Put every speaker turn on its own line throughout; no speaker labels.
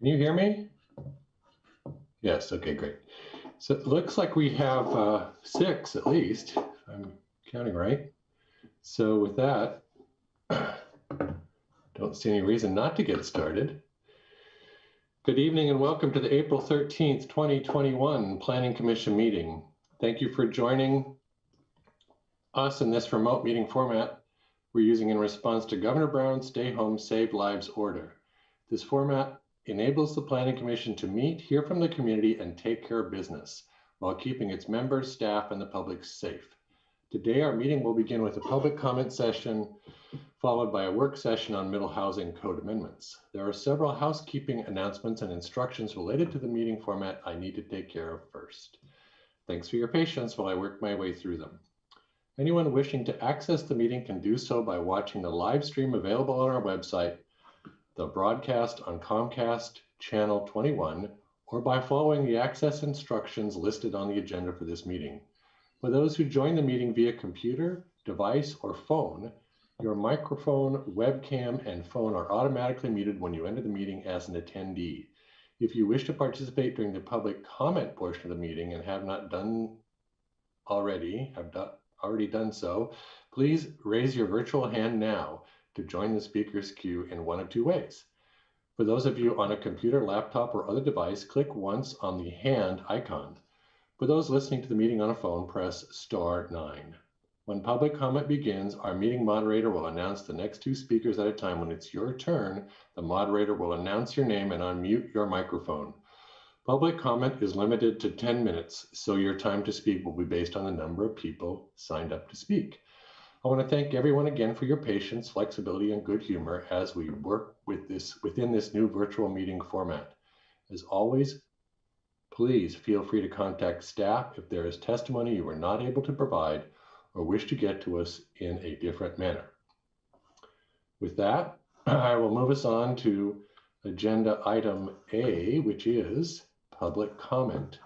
Can you hear me? Yes, okay, great. So it looks like we have 6 at least, if I'm counting right. So with that, don't see any reason not to get started. Good evening and welcome to the April 13th, 2021 Planning Commission meeting. Thank you for joining us in this remote meeting format we're using in response to Governor Brown's Stay Home, Save Lives order. This format enables the Planning Commission to meet, hear from the community, and take care of business while keeping its members, staff, and the public safe. Today, our meeting will begin with a public comment session, followed by a work session on middle housing code amendments. There are several housekeeping announcements and instructions related to the meeting format I need to take care of first. Thanks for your patience while I work my way through them. Anyone wishing to access the meeting can do so by watching the live stream available on our website, the broadcast on Comcast Channel 21, or by following the access instructions listed on the agenda for this meeting. For those who join the meeting via computer, device, or phone, your microphone, webcam, and phone are automatically muted when you enter the meeting as an attendee. If you wish to participate during the public comment portion of the meeting and have not done already, done so, please raise your virtual hand now to join the speaker's queue in one of 2 ways. For those of you on a computer, laptop, or other device, click once on the hand icon. For those listening to the meeting on a phone, press *9. When public comment begins, our meeting moderator will announce the next 2 speakers at a time. When it's your turn, the moderator will announce your name and unmute your microphone. Public comment is limited to 10 minutes, so your time to speak will be based on the number of people signed up to speak. I want to thank everyone again for your patience, flexibility, and good humor as we work within this new virtual meeting format. As always, please feel free to contact staff if there is testimony you were not able to provide or wish to get to us in a different manner. With that, I will move us on to agenda item A, which is public comment.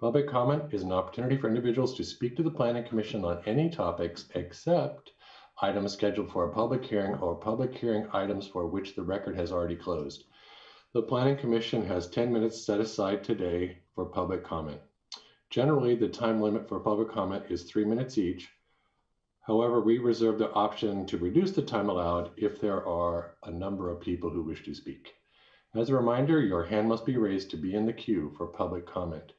Public comment is an opportunity for individuals to speak to the Planning Commission on any topics except items scheduled for a public hearing or public hearing items for which the record has already closed. The Planning Commission has 10 minutes set aside today for public comment. Generally, the time limit for public comment is 3 minutes each. However, we reserve the option to reduce the time allowed if there are a number of people who wish to speak. As a reminder, your hand must be raised to be in the queue for public comment.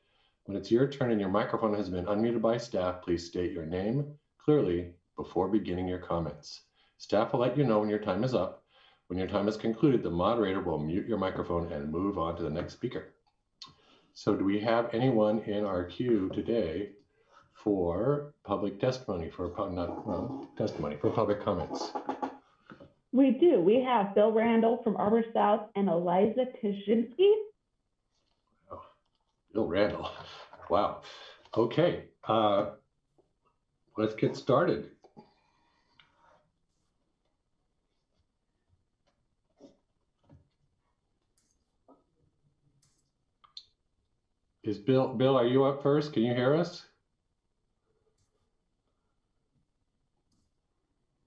When it's your turn and your microphone has been unmuted by staff, please state your name clearly before beginning your comments. Staff will let you know when your time is up. When your time is concluded, the moderator will mute your microphone and move on to the next speaker. So do we have anyone in our queue today for public testimony, for public comments?
We do. We have Bill Randall from Arbor South and Eliza Kaczynski.
Oh, Bill Randall. Wow. Okay. Let's get started. Bill, are you up first? Can you hear us?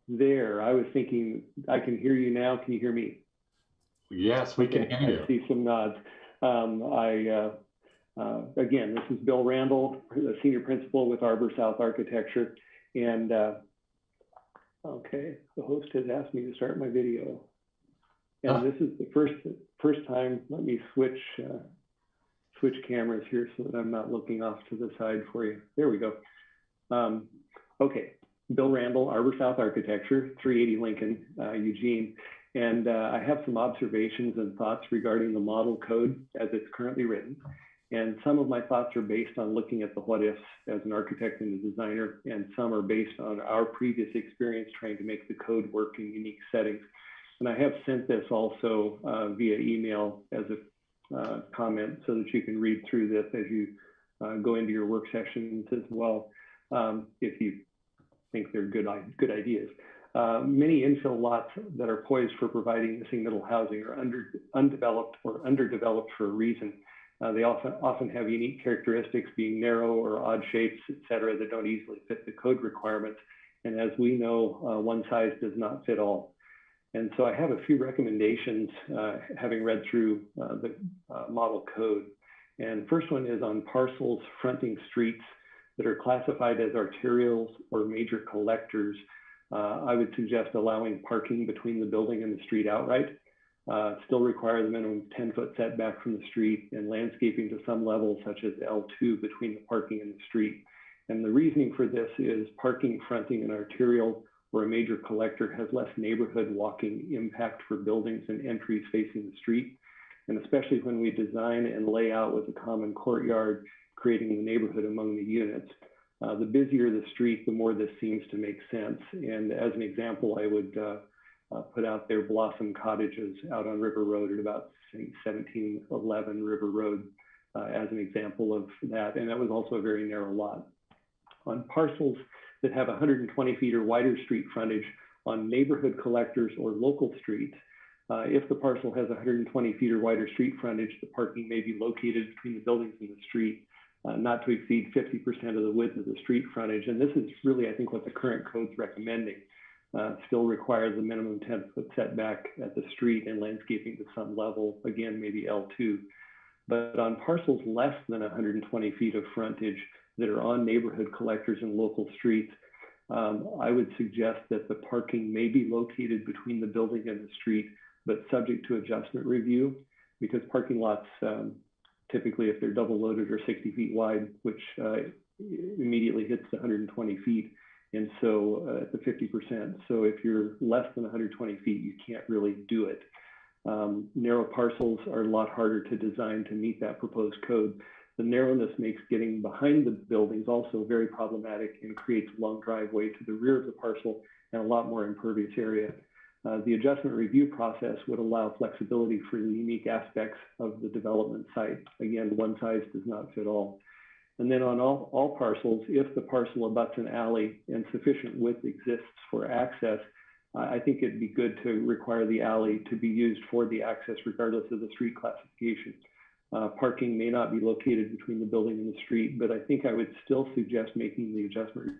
There, I was thinking I can hear you now. Can you hear me?
Yes, we can hear you.
I see some nods. Again, this is Bill Randall, the Senior Principal with Arbor South Architecture. And okay, the host has asked me to start my video. And this is the first time. Let me switch cameras here so that I'm not looking off to the side for you. There we go. Okay, Bill Randall, Arbor South Architecture, 380 Lincoln, Eugene. And I have some observations and thoughts regarding the model code as it's currently written. And some of my thoughts are based on looking at the what ifs as an architect and a designer, and some are based on our previous experience trying to make the code work in unique settings. And I have sent this also via email as a comment so that you can read through this as you go into your work sessions as well, if you think they're good ideas. Many infill lots that are poised for providing missing middle housing are undeveloped or underdeveloped for a reason. They often have unique characteristics, being narrow or odd shapes, et cetera, that don't easily fit the code requirements. And as we know, one size does not fit all. And so I have a few recommendations, having read through the model code. And first one is on parcels fronting streets that are classified as arterials or major collectors. I would suggest allowing parking between the building and the street outright. Still require the minimum 10-foot setback from the street and landscaping to some level, such as L2 between the parking and the street. And the reasoning for this is parking fronting an arterial or a major collector has less neighborhood walking impact for buildings and entries facing the street. And especially when we design and lay out with a common courtyard, creating the neighborhood among the units. The busier the street, the more this seems to make sense. And as an example, I would put out there Blossom Cottages out on River Road at about 1711 River Road as an example of that. And that was also a very narrow lot. On parcels that have 120 feet or wider street frontage on neighborhood collectors or local streets, if the parcel has 120 feet or wider street frontage, the parking may be located between the buildings and the street, not to exceed 50% of the width of the street frontage. And this is really, I think, what the current code's recommending. Still requires a minimum 10-foot setback at the street and landscaping to some level, again, maybe L2. But on parcels less than 120 feet of frontage that are on neighborhood collectors and local streets, I would suggest that the parking may be located between the building and the street, but subject to adjustment review, because parking lots, typically if they're double loaded or 60 feet wide, which immediately hits the 120 feet, and so at the 50%. So if you're less than 120 feet, you can't really do it. Narrow parcels are a lot harder to design to meet that proposed code. The narrowness makes getting behind the buildings also very problematic and creates a long driveway to the rear of the parcel and a lot more impervious area. The adjustment review process would allow flexibility for the unique aspects of the development site. Again, one size does not fit all. And then on all parcels, if the parcel abuts an alley and sufficient width exists for access, I think it'd be good to require the alley to be used for the access regardless of the street classification. Parking may not be located between the building and the street, but I think I would still suggest making the adjustment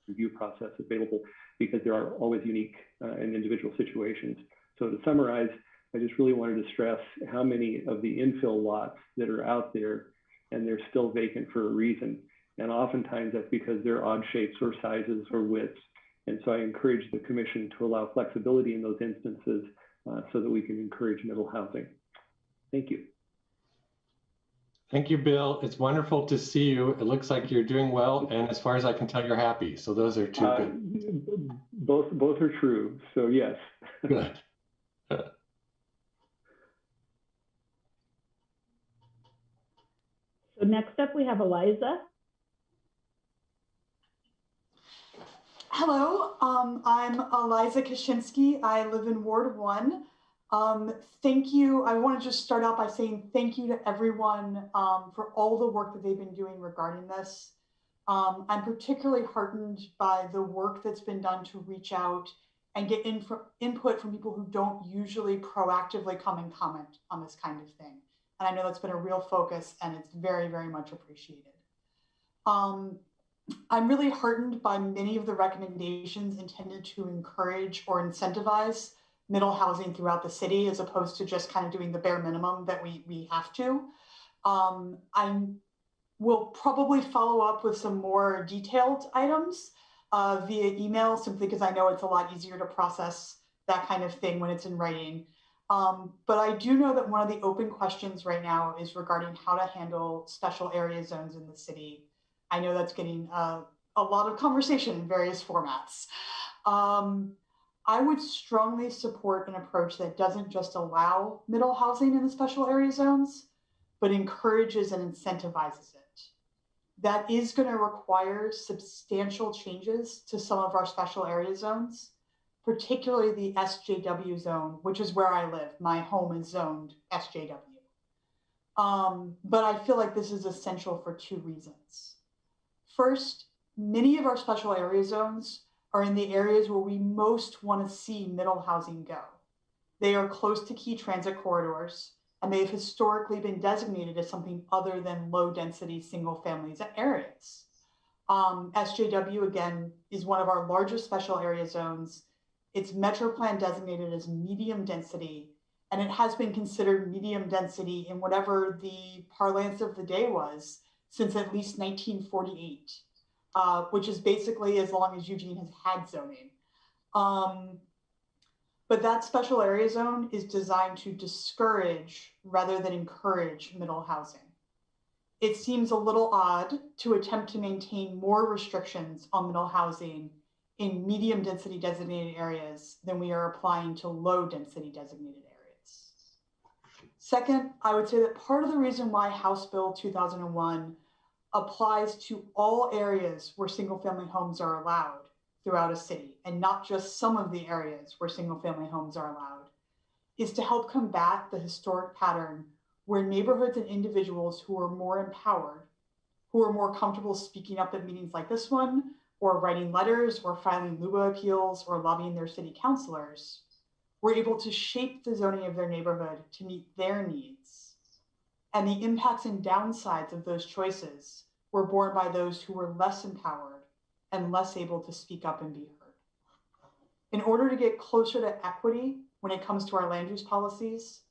review process available because there are always unique and individual situations. So to summarize, I just really wanted to stress how many of the infill lots that are out there and they're still vacant for a reason. And oftentimes that's because they're odd shapes or sizes or widths. And so I encourage the commission to allow flexibility in those instances so that we can encourage middle housing. Thank you.
Thank you, Bill. It's wonderful to see you. It looks like you're doing well. And as far as I can tell, you're happy. So those are two good.
Both are true. So yes.
Good.
So next up, we have Eliza.
Hello, I'm Eliza Kaczynski. I live in Ward 1. Thank you. I want to just start out by saying thank you to everyone for all the work that they've been doing regarding this. I'm particularly heartened by the work that's been done to reach out and get input from people who don't usually proactively come and comment on this kind of thing. And I know that's been a real focus and it's very, very much appreciated. I'm really heartened by many of the recommendations intended to encourage or incentivize middle housing throughout the city, as opposed to just kind of doing the bare minimum that we have to. I will probably follow up with some more detailed items via email, simply because I know it's a lot easier to process that kind of thing when it's in writing. But I do know that one of the open questions right now is regarding how to handle special area zones in the city. I know that's getting a lot of conversation in various formats. I would strongly support an approach that doesn't just allow middle housing in the special area zones, but encourages and incentivizes it. That is going to require substantial changes to some of our special area zones, particularly the SJW zone, which is where I live. My home is zoned SJW. But I feel like this is essential for two reasons. First, many of our special area zones are in the areas where we most want to see middle housing go. They are close to key transit corridors, and they've historically been designated as something other than low density single family areas. SJW, again, is one of our largest special area zones, It's Metro Plan designated as medium density, and it has been considered medium density in whatever the parlance of the day was since at least 1948, which is basically as long as Eugene has had zoning. But that special area zone is designed to discourage rather than encourage middle housing. It seems a little odd to attempt to maintain more restrictions on middle housing in medium density designated areas than we are applying to low density designated areas. Second, I would say that part of the reason why House Bill 2001 applies to all areas where single family homes are allowed throughout a city, and not just some of the areas where single family homes are allowed, is to help combat the historic pattern where neighborhoods and individuals who are more empowered, who are more comfortable speaking up at meetings like this one, or writing letters, or filing LUBA appeals, or lobbying their city councilors, were able to shape the zoning of their neighborhood to meet their needs. And the impacts and downsides of those choices were borne by those who were less empowered and less able to speak up and be heard. In order to get closer to equity when it comes to our land use policies,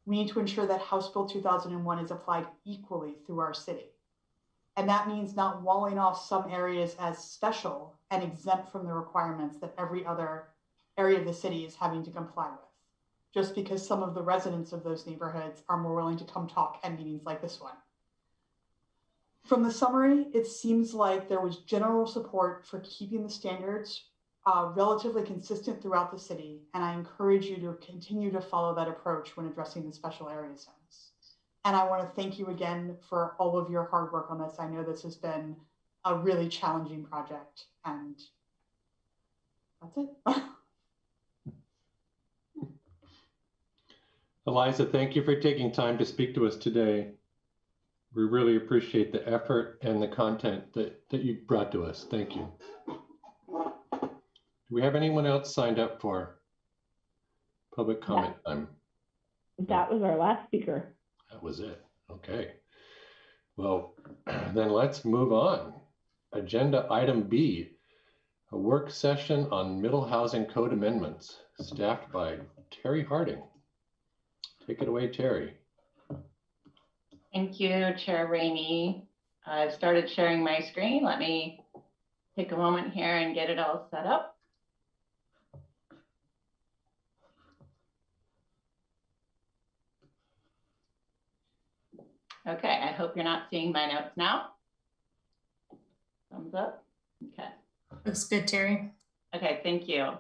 we need to ensure that House Bill 2001 is applied equally through our city. And that means not walling off some areas as special and exempt from the requirements that every other area of the city is having to comply with, just because some of the residents of those neighborhoods are more willing to come talk at meetings like this one. From the summary, it seems like there was general support for keeping the standards relatively consistent throughout the city, and I encourage you to continue to follow that approach when addressing the special area zones. And I want to thank you again for all of your hard work on this. I know this has been a really challenging project, and that's it.
Eliza, thank you for taking time to speak to us today. We really appreciate the effort and the content that you brought to us. Thank you. Do we have anyone else signed up for public comment time?
That was our last speaker.
That was it. Okay. Well, then let's move on. Agenda item B, a work session on middle housing code amendments, staffed by Terry Harding. Take it away, Terry.
Thank you, Chair Rainey. I've started sharing my screen. Let me take a moment here and get it all set up. Okay, I hope you're not seeing my notes now. Thumbs up. Okay.
Looks good, Terry.
Okay, thank you.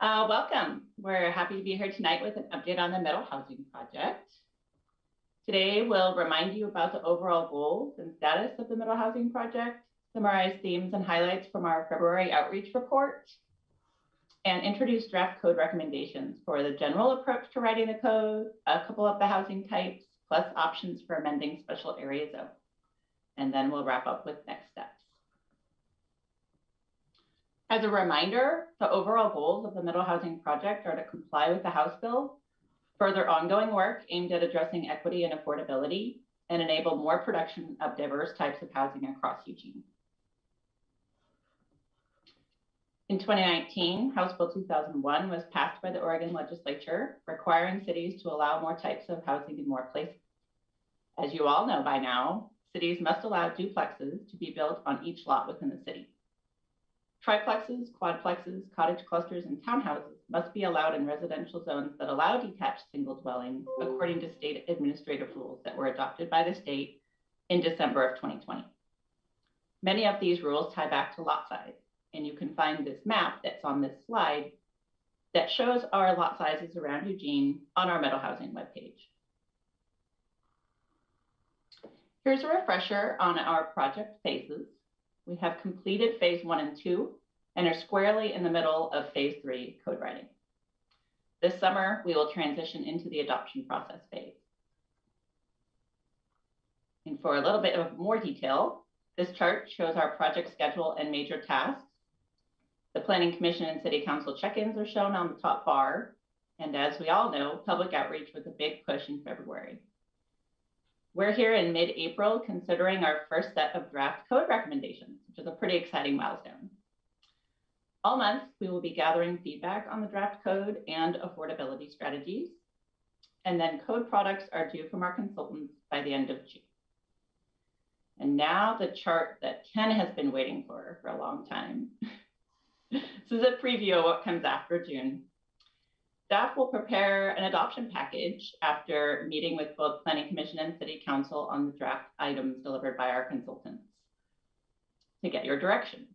Welcome. We're happy to be here tonight with an update on the middle housing project. Today, we'll remind you about the overall goals and status of the middle housing project, summarize themes and highlights from our February outreach report, and introduce draft code recommendations for the general approach to writing the code, a couple of the housing types, plus options for amending special area zone. And then we'll wrap up with next steps. As a reminder, the overall goals of the middle housing project are to comply with the House Bill, further ongoing work aimed at addressing equity and affordability, and enable more production of diverse types of housing across Eugene. In 2019, House Bill 2001 was passed by the Oregon legislature, requiring cities to allow more types of housing in more places. As you all know by now, cities must allow duplexes to be built on each lot within the city. Triplexes, quadplexes, cottage clusters, and townhouses must be allowed in residential zones that allow detached single dwellings according to state administrative rules that were adopted by the state in December of 2020. Many of these rules tie back to lot size, and you can find this map that's on this slide that shows our lot sizes around Eugene on our middle housing webpage. Here's a refresher on our project phases. We have completed phase 1 and 2 and are squarely in the middle of phase 3 code writing. This summer, we will transition into the adoption process phase. And for a little bit of more detail, this chart shows our project schedule and major tasks. The Planning Commission and City Council check-ins are shown on the top bar. And as we all know, public outreach was a big push in February. We're here in mid-April considering our first set of draft code recommendations, which is a pretty exciting milestone. All month, we will be gathering feedback on the draft code and affordability strategies. And then code products are due from our consultants by the end of June. And now the chart that Ken has been waiting for a long time. This is a preview of what comes after June. Staff will prepare an adoption package after meeting with both Planning Commission and City Council on the draft items delivered by our consultants to get your direction.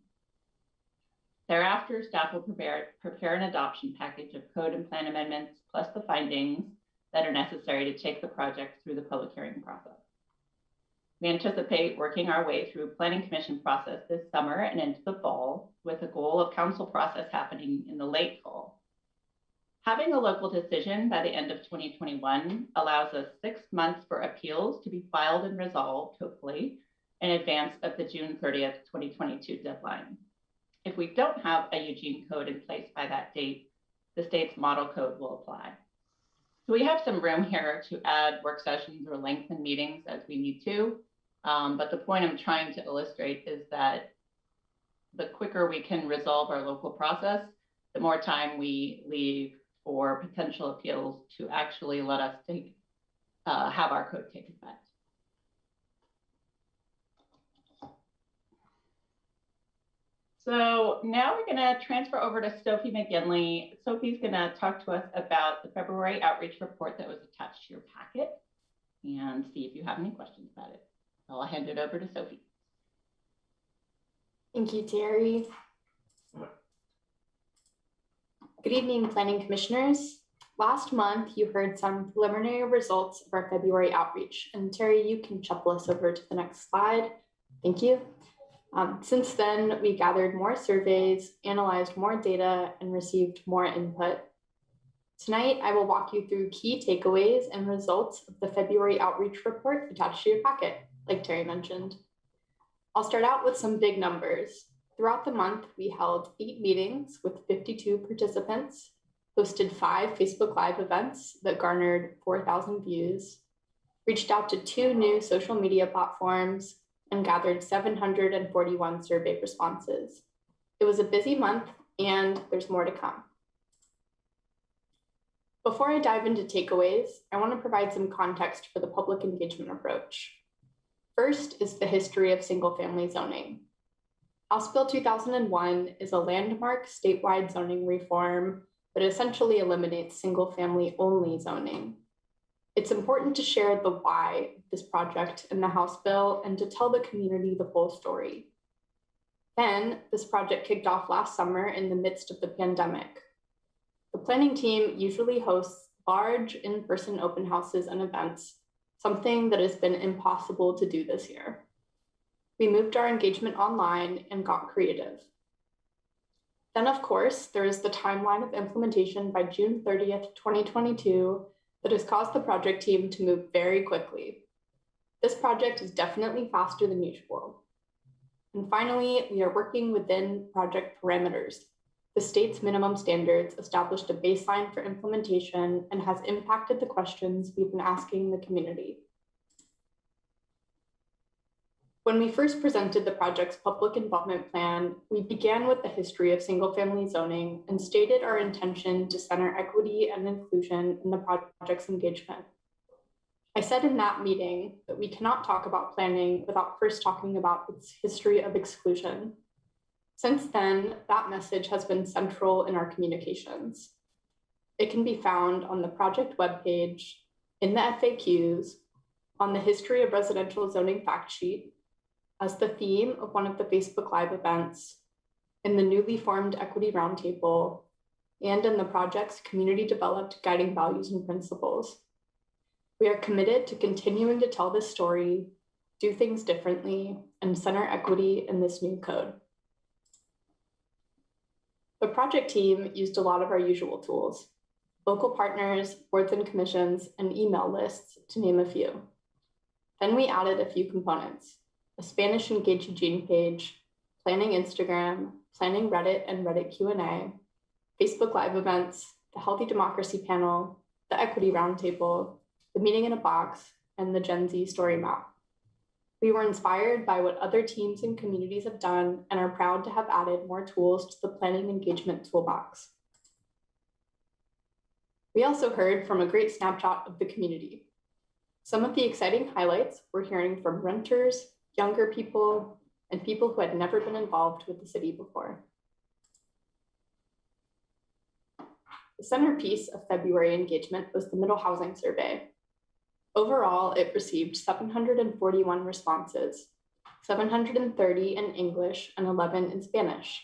Thereafter, staff will prepare an adoption package of code and plan amendments, plus the findings that are necessary to take the project through the public hearing process. We anticipate working our way through Planning Commission process this summer and into the fall, with a goal of council process happening in the late fall. Having a local decision by the end of 2021 allows us 6 months for appeals to be filed and resolved, hopefully, in advance of the June 30th, 2022 deadline. If we don't have a Eugene code in place by that date, the state's model code will apply. So we have some room here to add work sessions or lengthen meetings as we need to. But the point I'm trying to illustrate is that the quicker we can resolve our local process, the more time we leave for potential appeals to actually let us have our code take effect. So now we're going to transfer over to Sophie McGinley. Sophie's going to talk to us about the February outreach report that was attached to your packet and see if you have any questions about it. I'll hand it over to Sophie.
Thank you, Terry. Good evening, Planning Commissioners. Last month, you heard some preliminary results of our February outreach. And Terry, you can shuffle us over to the next slide. Thank you. Since then, we gathered more surveys, analyzed more data, and received more input. Tonight, I will walk you through key takeaways and results of the February outreach report attached to your packet, like Terry mentioned. I'll start out with some big numbers. Throughout the month, we held 8 meetings with 52 participants, hosted 5 Facebook Live events that garnered 4,000 views, reached out to 2 new social media platforms, and gathered 741 survey responses. It was a busy month, and there's more to come. Before I dive into takeaways, I want to provide some context for the public engagement approach. First is the history of single-family zoning. House Bill 2001 is a landmark statewide zoning reform that essentially eliminates single-family only zoning. It's important to share the why of this project in the House bill and to tell the community the full story. Then, this project kicked off last summer in the midst of the pandemic. The planning team usually hosts large in-person open houses and events, something that has been impossible to do this year. We moved our engagement online and got creative. Then, of course, there is the timeline of implementation by June 30th, 2022, that has caused the project team to move very quickly. This project is definitely faster than usual. And finally, we are working within project parameters. The state's minimum standards established a baseline for implementation and has impacted the questions we've been asking the community. When we first presented the project's public involvement plan, we began with the history of single-family zoning and stated our intention to center equity and inclusion in the project's engagement. I said in that meeting that we cannot talk about planning without first talking about its history of exclusion. Since then, that message has been central in our communications. It can be found on the project webpage, in the FAQs, on the history of residential zoning fact sheet, as the theme of one of the Facebook Live events, in the newly formed Equity Roundtable, and in the project's community-developed guiding values and principles. We are committed to continuing to tell this story, do things differently, and center equity in this new code. The project team used a lot of our usual tools: local partners, boards and commissions, and email lists, to name a few. Then we added a few components: a Spanish Engage Eugene page, planning Instagram, planning Reddit and Reddit Q&A, Facebook Live events, the Healthy Democracy panel, the Equity Roundtable, the Meeting in a Box, and the Gen Z story map. We were inspired by what other teams and communities have done and are proud to have added more tools to the planning engagement toolbox. We also heard from a great snapshot of the community. Some of the exciting highlights we're hearing from renters, younger people, and people who had never been involved with the city before. The centerpiece of February engagement was the Middle Housing Survey. Overall, it received 741 responses, 730 in English and 11 in Spanish.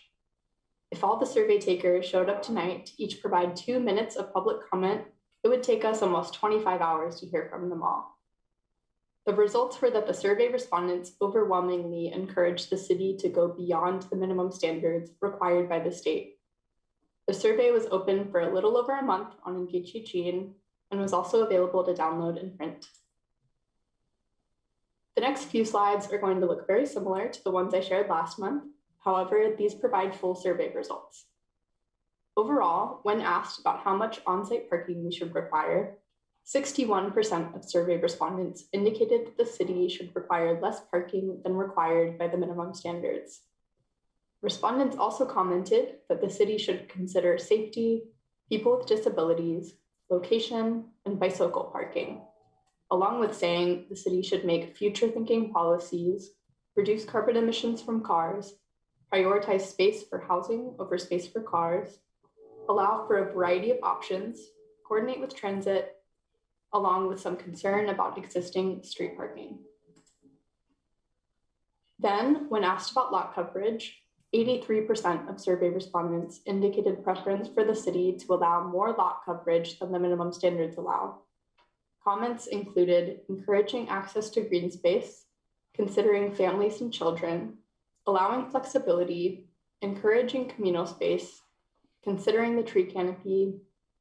If all the survey takers showed up tonight to each provide 2 minutes of public comment, it would take us almost 25 hours to hear from them all. The results were that the survey respondents overwhelmingly encouraged the city to go beyond the minimum standards required by the state. The survey was open for a little over a month on Engage Eugene and was also available to download and print. The next few slides are going to look very similar to the ones I shared last month. However, these provide full survey results. Overall, when asked about how much on-site parking we should require, 61% of survey respondents indicated that the city should require less parking than required by the minimum standards. Respondents also commented that the city should consider safety, people with disabilities, location, and bicycle parking, along with saying the city should make future-thinking policies, reduce carbon emissions from cars, prioritize space for housing over space for cars, allow for a variety of options, coordinate with transit, along with some concern about existing street parking. Then, when asked about lot coverage, 83% of survey respondents indicated preference for the city to allow more lot coverage than the minimum standards allow. Comments included encouraging access to green space, considering families and children, allowing flexibility, encouraging communal space, considering the tree canopy,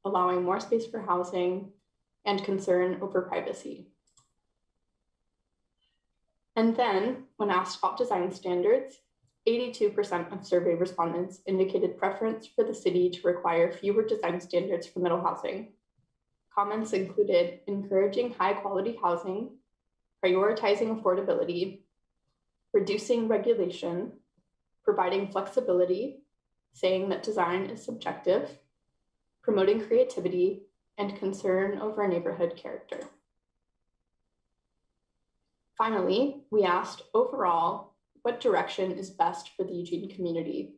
allowing more space for housing, and concern over privacy. And then, when asked about design standards, 82% of survey respondents indicated preference for the city to require fewer design standards for middle housing. Comments included encouraging high-quality housing, prioritizing affordability, reducing regulation, providing flexibility, saying that design is subjective, promoting creativity, and concern over neighborhood character. Finally, we asked overall, what direction is best for the Eugene community?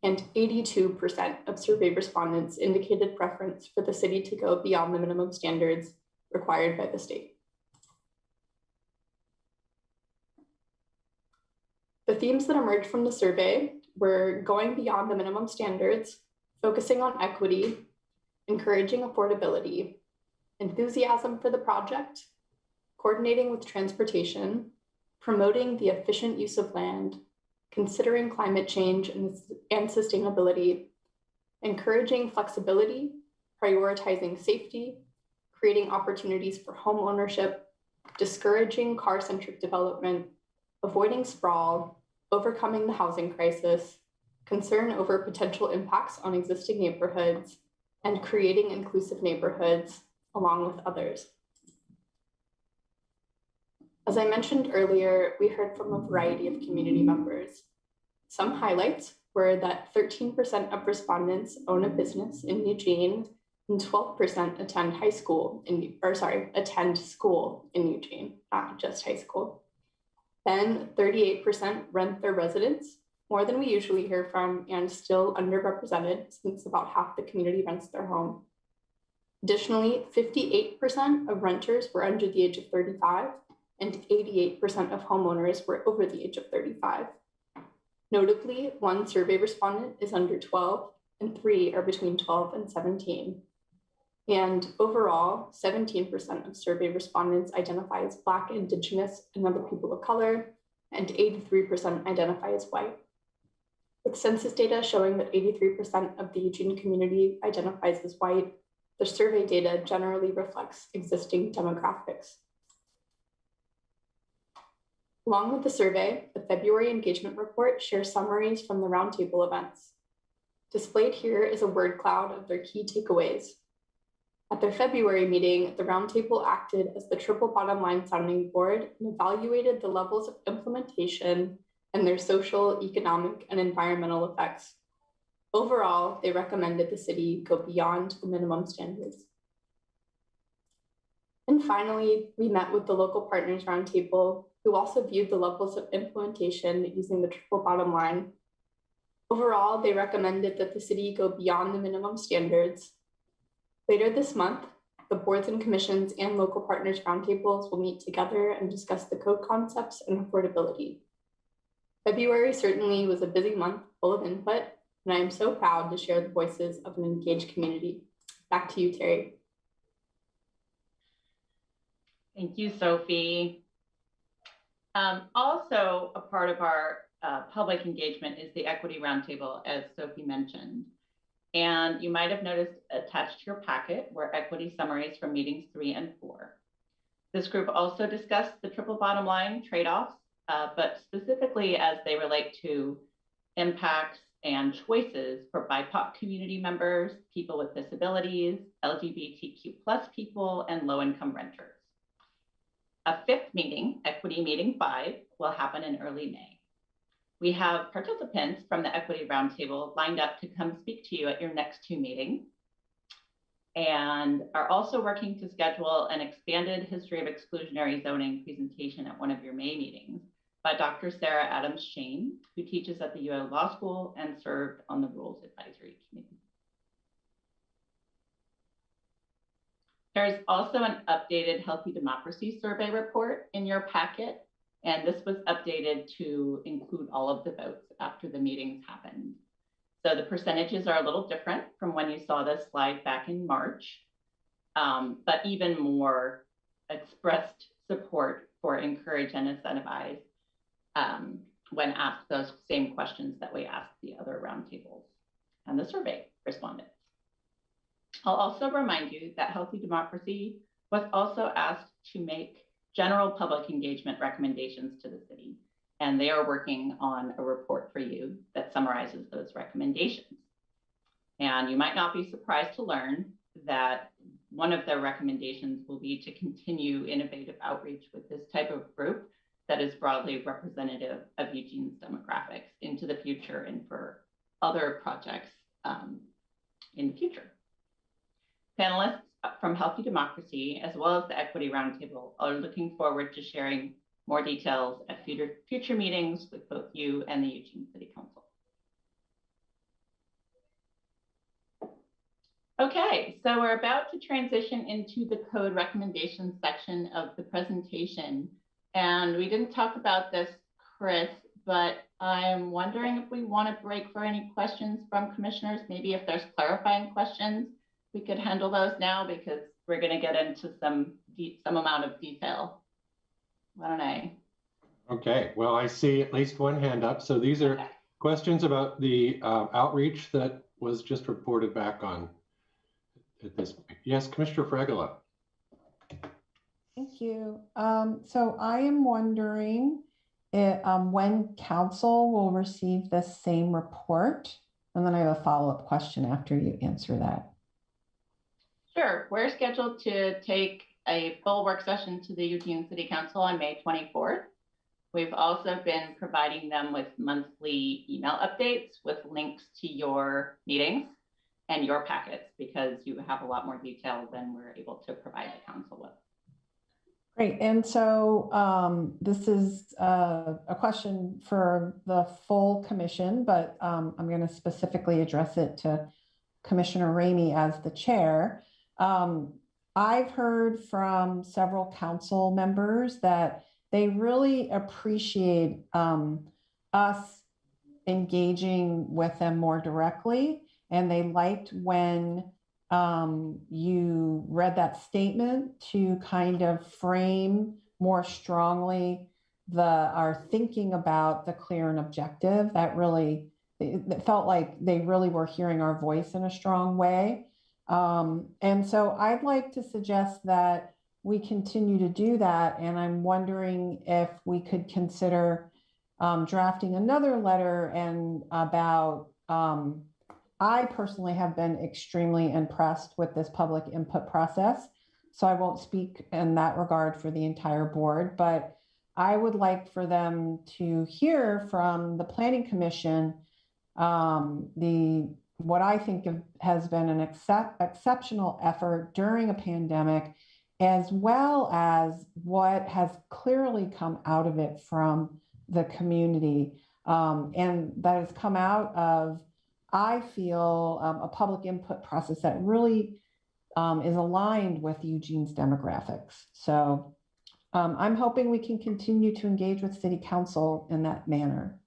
And 82% of survey respondents indicated preference for the city to go beyond the minimum standards required by the state. The themes that emerged from the survey were going beyond the minimum standards, focusing on equity, encouraging affordability, enthusiasm for the project, coordinating with transportation, promoting the efficient use of land, considering climate change and sustainability, encouraging flexibility, prioritizing safety, creating opportunities for home ownership, discouraging car-centric development, avoiding sprawl, overcoming the housing crisis, concern over potential impacts on existing neighborhoods, and creating inclusive neighborhoods, along with others. As I mentioned earlier, we heard from a variety of community members. Some highlights were that 13% of respondents own a business in Eugene and 12% attend school in Eugene, not just high school. Then 38% rent their residence, more than we usually hear from and still underrepresented since about half the community rents their home. Additionally, 58% of renters were under the age of 35 and 88% of homeowners were over the age of 35. Notably, one survey respondent is under 12 and 3 are between 12 and 17. And overall, 17% of survey respondents identify as Black, Indigenous, and other people of color, and 83% identify as white. With census data showing that 83% of the Eugene community identifies as white, the survey data generally reflects existing demographics. Along with the survey, the February engagement report shares summaries from the roundtable events. Displayed here is a word cloud of their key takeaways. At their February meeting, the roundtable acted as the triple bottom line sounding board and evaluated the levels of implementation and their social, economic, and environmental effects. Overall, they recommended the city go beyond the minimum standards. And finally, we met with the local partners roundtable, who also viewed the levels of implementation using the triple bottom line. Overall, they recommended that the city go beyond the minimum standards. Later this month, the boards and commissions and local partners roundtables will meet together and discuss the code concepts and affordability. February certainly was a busy month full of input, and I am so proud to share the voices of an engaged community. Back to you, Terry.
Thank you, Sophie. Also, a part of our public engagement is the Equity Roundtable, as Sophie mentioned. And you might have noticed attached to your packet were equity summaries from meetings 3 and 4. This group also discussed the triple bottom line trade-offs, but specifically as they relate to impacts and choices for BIPOC community members, people with disabilities, LGBTQ+ people, and low-income renters. A 5th meeting, Equity Meeting 5, will happen in early May. We have participants from the Equity Roundtable lined up to come speak to you at your next 2 meetings, and are also working to schedule an expanded history of exclusionary zoning presentation at one of your May meetings by Dr. Sarah Adams-Shane, who teaches at the UO Law School and served on the Rules Advisory Committee. There's also an updated Healthy Democracy Survey report in your packet, and this was updated to include all of the votes after the meetings happened. So the percentages are a little different from when you saw this slide back in March, but even more expressed support for encourage and incentivize when asked those same questions that we asked the other roundtables and the survey respondents. I'll also remind you that Healthy Democracy was also asked to make general public engagement recommendations to the city, and they are working on a report for you that summarizes those recommendations. And you might not be surprised to learn that one of their recommendations will be to continue innovative outreach with this type of group that is broadly representative of Eugene's demographics into the future and for other projects in the future. Panelists from Healthy Democracy, as well as the Equity Roundtable, are looking forward to sharing more details at future meetings with both you and the Eugene City Council. Okay, so we're about to transition into the code recommendations section of the presentation. And we didn't talk about this, Chris, but I'm wondering if we want to break for any questions from commissioners. Maybe if there's clarifying questions, we could handle those now because we're going to get into some amount of detail. Why don't I?
Okay, well, I see at least one hand up. So these are questions about the outreach that was just reported back on at this point. Yes, Commissioner Fragola.
Thank you. So I am wondering when council will receive the same report, and then I have a follow-up question after you answer that.
Sure. We're scheduled to take a full work session to the Eugene City Council on May 24th. We've also been providing them with monthly email updates with links to your meetings and your packets because you have a lot more detail than we're able to provide the council with.
Great. And so this is a question for the full commission, but I'm going to specifically address it to Commissioner Ramey as the chair. I've heard from several council members that they really appreciate us engaging with them more directly, and they liked when you read that statement to kind of frame more strongly our thinking about the clear and objective. That really, it felt like they really were hearing our voice in a strong way. And so I'd like to suggest that we continue to do that. And I'm wondering if we could consider drafting another letter and about I personally have been extremely impressed with this public input process. So I won't speak in that regard for the entire board, but I would like for them to hear from the Planning Commission what I think has been an exceptional effort during a pandemic, as well as what has clearly come out of it from the community. And that has come out of, I feel, a public input process that really is aligned with Eugene's demographics. So I'm hoping we can continue to engage with City Council in that manner.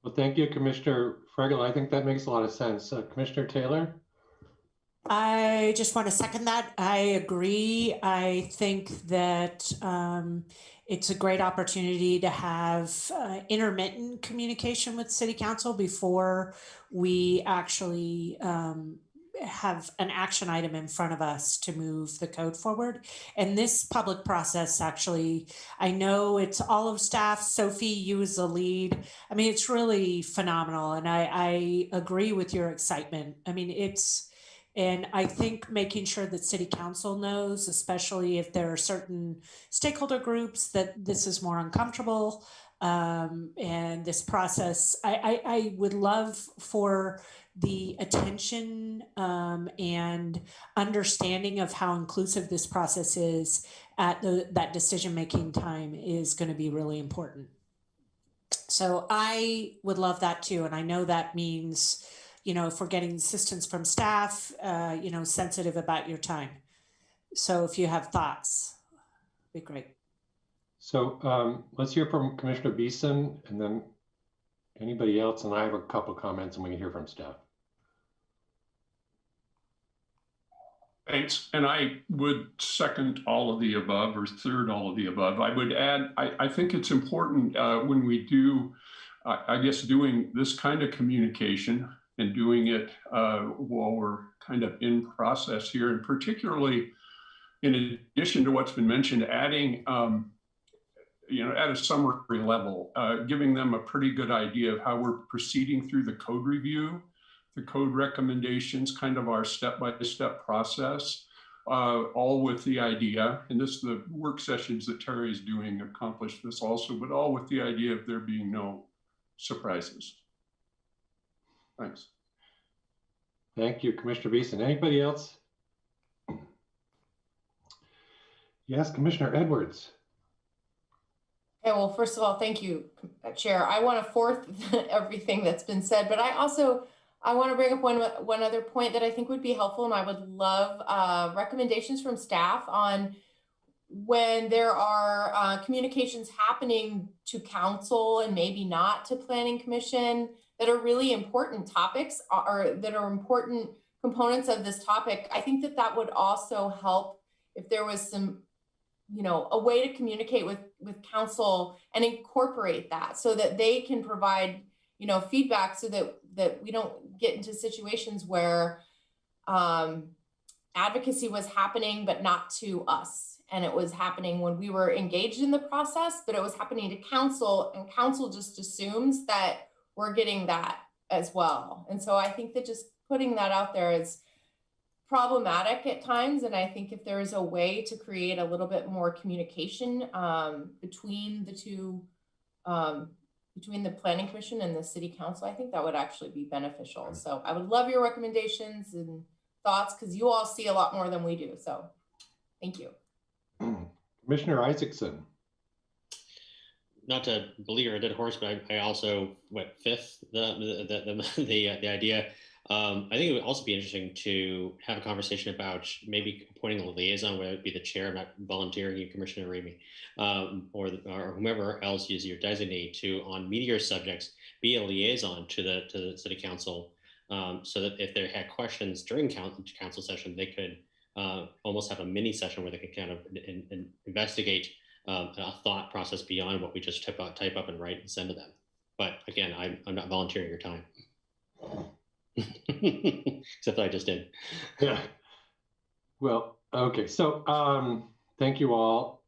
Well, thank you, Commissioner Fregel. I think that makes a lot of sense. Commissioner Taylor?
I just want to second that. I agree. I think that it's a great opportunity to have intermittent communication with City Council before we actually have an action item in front of us to move the code forward. And this public process, actually, I know it's all of staff. Sophie, you as the lead. I mean, it's really phenomenal. And I agree with your excitement. I mean, and I think making sure that City Council knows, especially if there are certain stakeholder groups, that this is more uncomfortable. And this process, I would love for the attention and understanding of how inclusive this process is at that decision-making time is going to be really important. So I would love that too. And I know that means, you know, if we're getting assistance from staff, you know, sensitive about your time. So if you have thoughts, it'd be great.
So let's hear from Commissioner Beeson and then anybody else. And I have a couple of comments and we can hear from staff.
Thanks. And I would second all of the above, or third all of the above. I would add, I think it's important when we do, I guess, doing this kind of communication and doing it while we're kind of in process here, and particularly in addition to what's been mentioned, adding, you know, at a summary level, giving them a pretty good idea of how we're proceeding through the code review, the code recommendations, kind of our step-by-step process, all with the idea, and this, the work sessions that Terry is doing accomplish this also, but all with the idea of there being no surprises. Thanks.
Thank you, Commissioner Beeson. Anybody else? Yes, Commissioner Edwards.
Yeah, well, first of all, thank you, Chair. I want to fourth everything that's been said, but I want to bring up one other point that I think would be helpful, and I would love recommendations from staff on when there are communications happening to council and maybe not to Planning Commission that are really important topics or that are important components of this topic. I think that that would also help if there was some, you know, a way to communicate with council and incorporate that so that they can provide, you know, feedback so that we don't get into situations where advocacy was happening, but not to us. And it was happening when we were engaged in the process, but it was happening to council, and council just assumes that we're getting that as well. And so I think that just putting that out there is problematic at times. And I think if there is a way to create a little bit more communication between the two, between the Planning Commission and the City Council, I think that would actually be beneficial. So I would love your recommendations and thoughts, because you all see a lot more than we do. So thank you.
Commissioner Isaacson.
Not to believe a dead horse, but I also went fifth the idea. I think it would also be interesting to have a conversation about maybe appointing a liaison, whether it be the chair, I'm not volunteering you, Commissioner Ramey, or whomever else is your designate to, on meteor subjects, be a liaison to the City Council, so that if they had questions during council session, they could almost have a mini session where they could kind of investigate a thought process beyond what we just type up and write and send to them. But again, I'm not volunteering your time. Except I just did.
Yeah. Well, okay. So thank you all.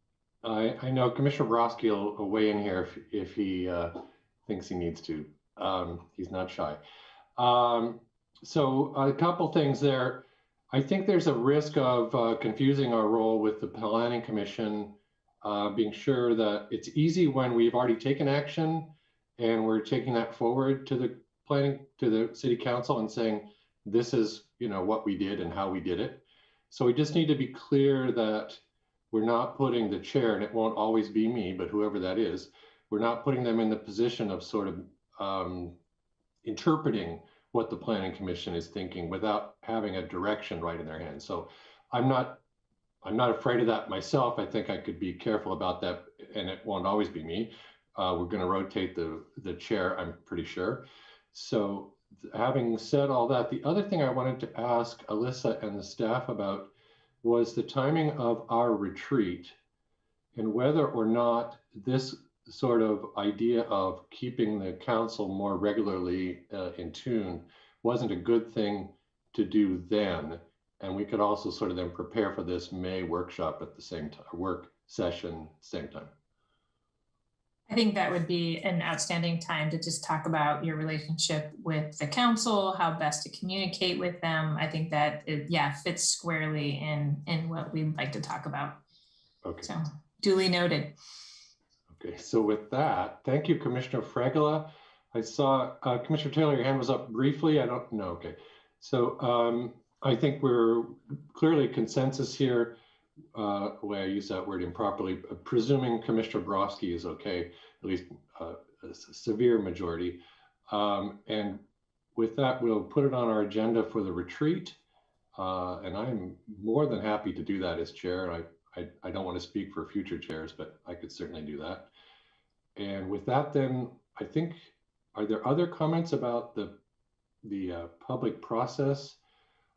I know Commissioner Brodsky will weigh in here if he thinks he needs to. He's not shy. So a couple things there. I think there's a risk of confusing our role with the Planning Commission, being sure that it's easy when we've already taken action and we're taking that forward to the City Council and saying, this is, what we did and how we did it. So we just need to be clear that we're not putting the chair, and it won't always be me, but whoever that is, we're not putting them in the position of sort of interpreting what the Planning Commission is thinking without having a direction right in their hands. So I'm not afraid of that myself. I think I could be careful about that, and it won't always be me. We're going to rotate the chair, I'm pretty sure. So having said all that, the other thing I wanted to ask Alyssa and the staff about was the timing of our retreat and whether or not this sort of idea of keeping the council more regularly in tune wasn't a good thing to do then. And we could also sort of then prepare for this May workshop at the same time, work session, same time.
I think that would be an outstanding time to just talk about your relationship with the council, how best to communicate with them. I think that it, fits squarely in what we'd like to talk about.
Okay.
So duly noted.
Okay, so with that, thank you, Commissioner Fragola. I saw Commissioner Taylor, your hand was up briefly. I don't know. Okay, so I think we're clearly consensus here. The way I use that word improperly, presuming Commissioner Brodsky is okay, at least a severe majority. And with that, we'll put it on our agenda for the retreat. And I'm more than happy to do that as chair. I don't want to speak for future chairs, but I could certainly do that. And with that, then I think, are there other comments about the public process,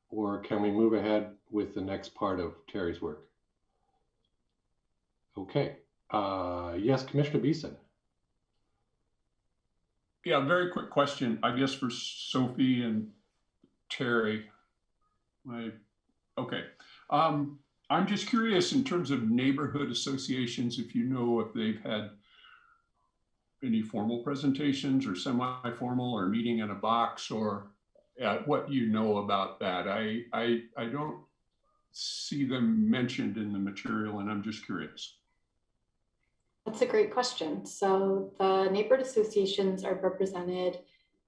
or can we move ahead with the next part of Terry's work? Okay. Yes, Commissioner Beeson.
Yeah, very quick question, I guess, for Sophie and Terry. Okay. I'm just curious in terms of neighborhood associations, if you know if they've had any formal presentations or semi-formal or meeting in a box, or what you know about that. I don't see them mentioned in the material, and I'm just curious.
That's a great question. So the neighborhood associations are represented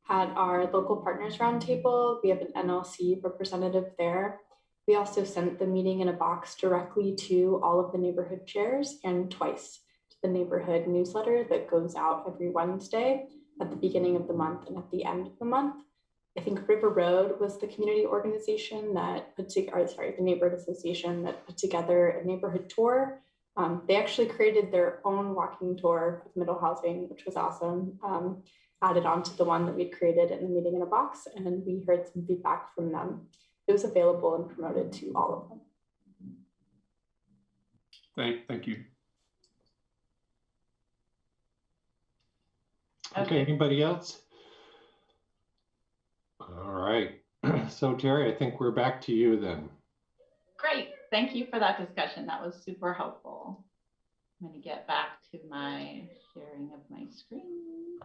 at our local partners roundtable. We have an NLC representative there. We also sent the meeting in a box directly to all of the neighborhood chairs and twice to the neighborhood newsletter that goes out every Wednesday at the beginning of the month and at the end of the month. I think River Road was the community organization that put together, the neighborhood association that put together a neighborhood tour. They actually created their own walking tour of middle housing, which was awesome. Added on to the one that we created in the meeting in a box, and we heard some feedback from them. It was available and promoted to all of them.
Thank you.
Okay, anybody else? All right. So Terry, I think we're back to you then.
Great. Thank you for that discussion. That was super helpful. I'm going to get back to my sharing of my screen.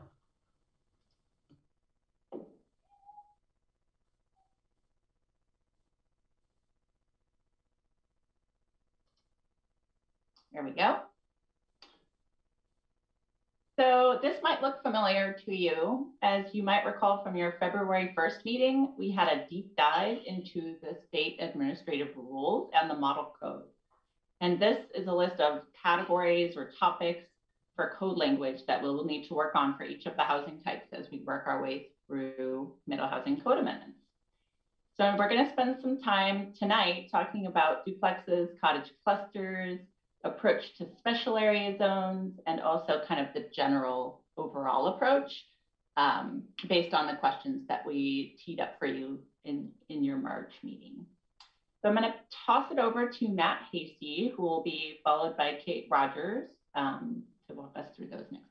There we go. So this might look familiar to you. As you might recall from your February 1st meeting, we had a deep dive into the state administrative rules and the model code. And this is a list of categories or topics for code language that we'll need to work on for each of the housing types as we work our way through middle housing code amendments. So we're going to spend some time tonight talking about duplexes, cottage clusters, approach to special area zones, and also kind of the general overall approach based on the questions that we teed up for you in your March meeting. So I'm going to toss it over to Matt Hasty, who will be followed by Kate Rogers to walk us through those next.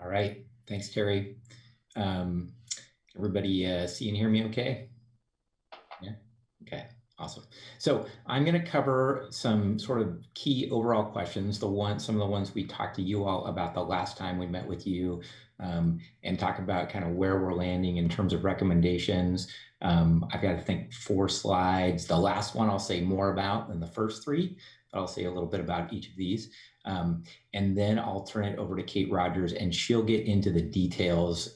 All right, thanks, Terry. Everybody see and hear me okay? Yeah, okay. Awesome. So I'm going to cover some sort of key overall questions, some of the ones we talked to you all about the last time we met with you and talk about kind of where we're landing in terms of recommendations. I've got, I think, 4 slides. The last one I'll say more about than the first 3, but I'll say a little bit about each of these. And then I'll turn it over to Kate Rogers, and she'll get into the details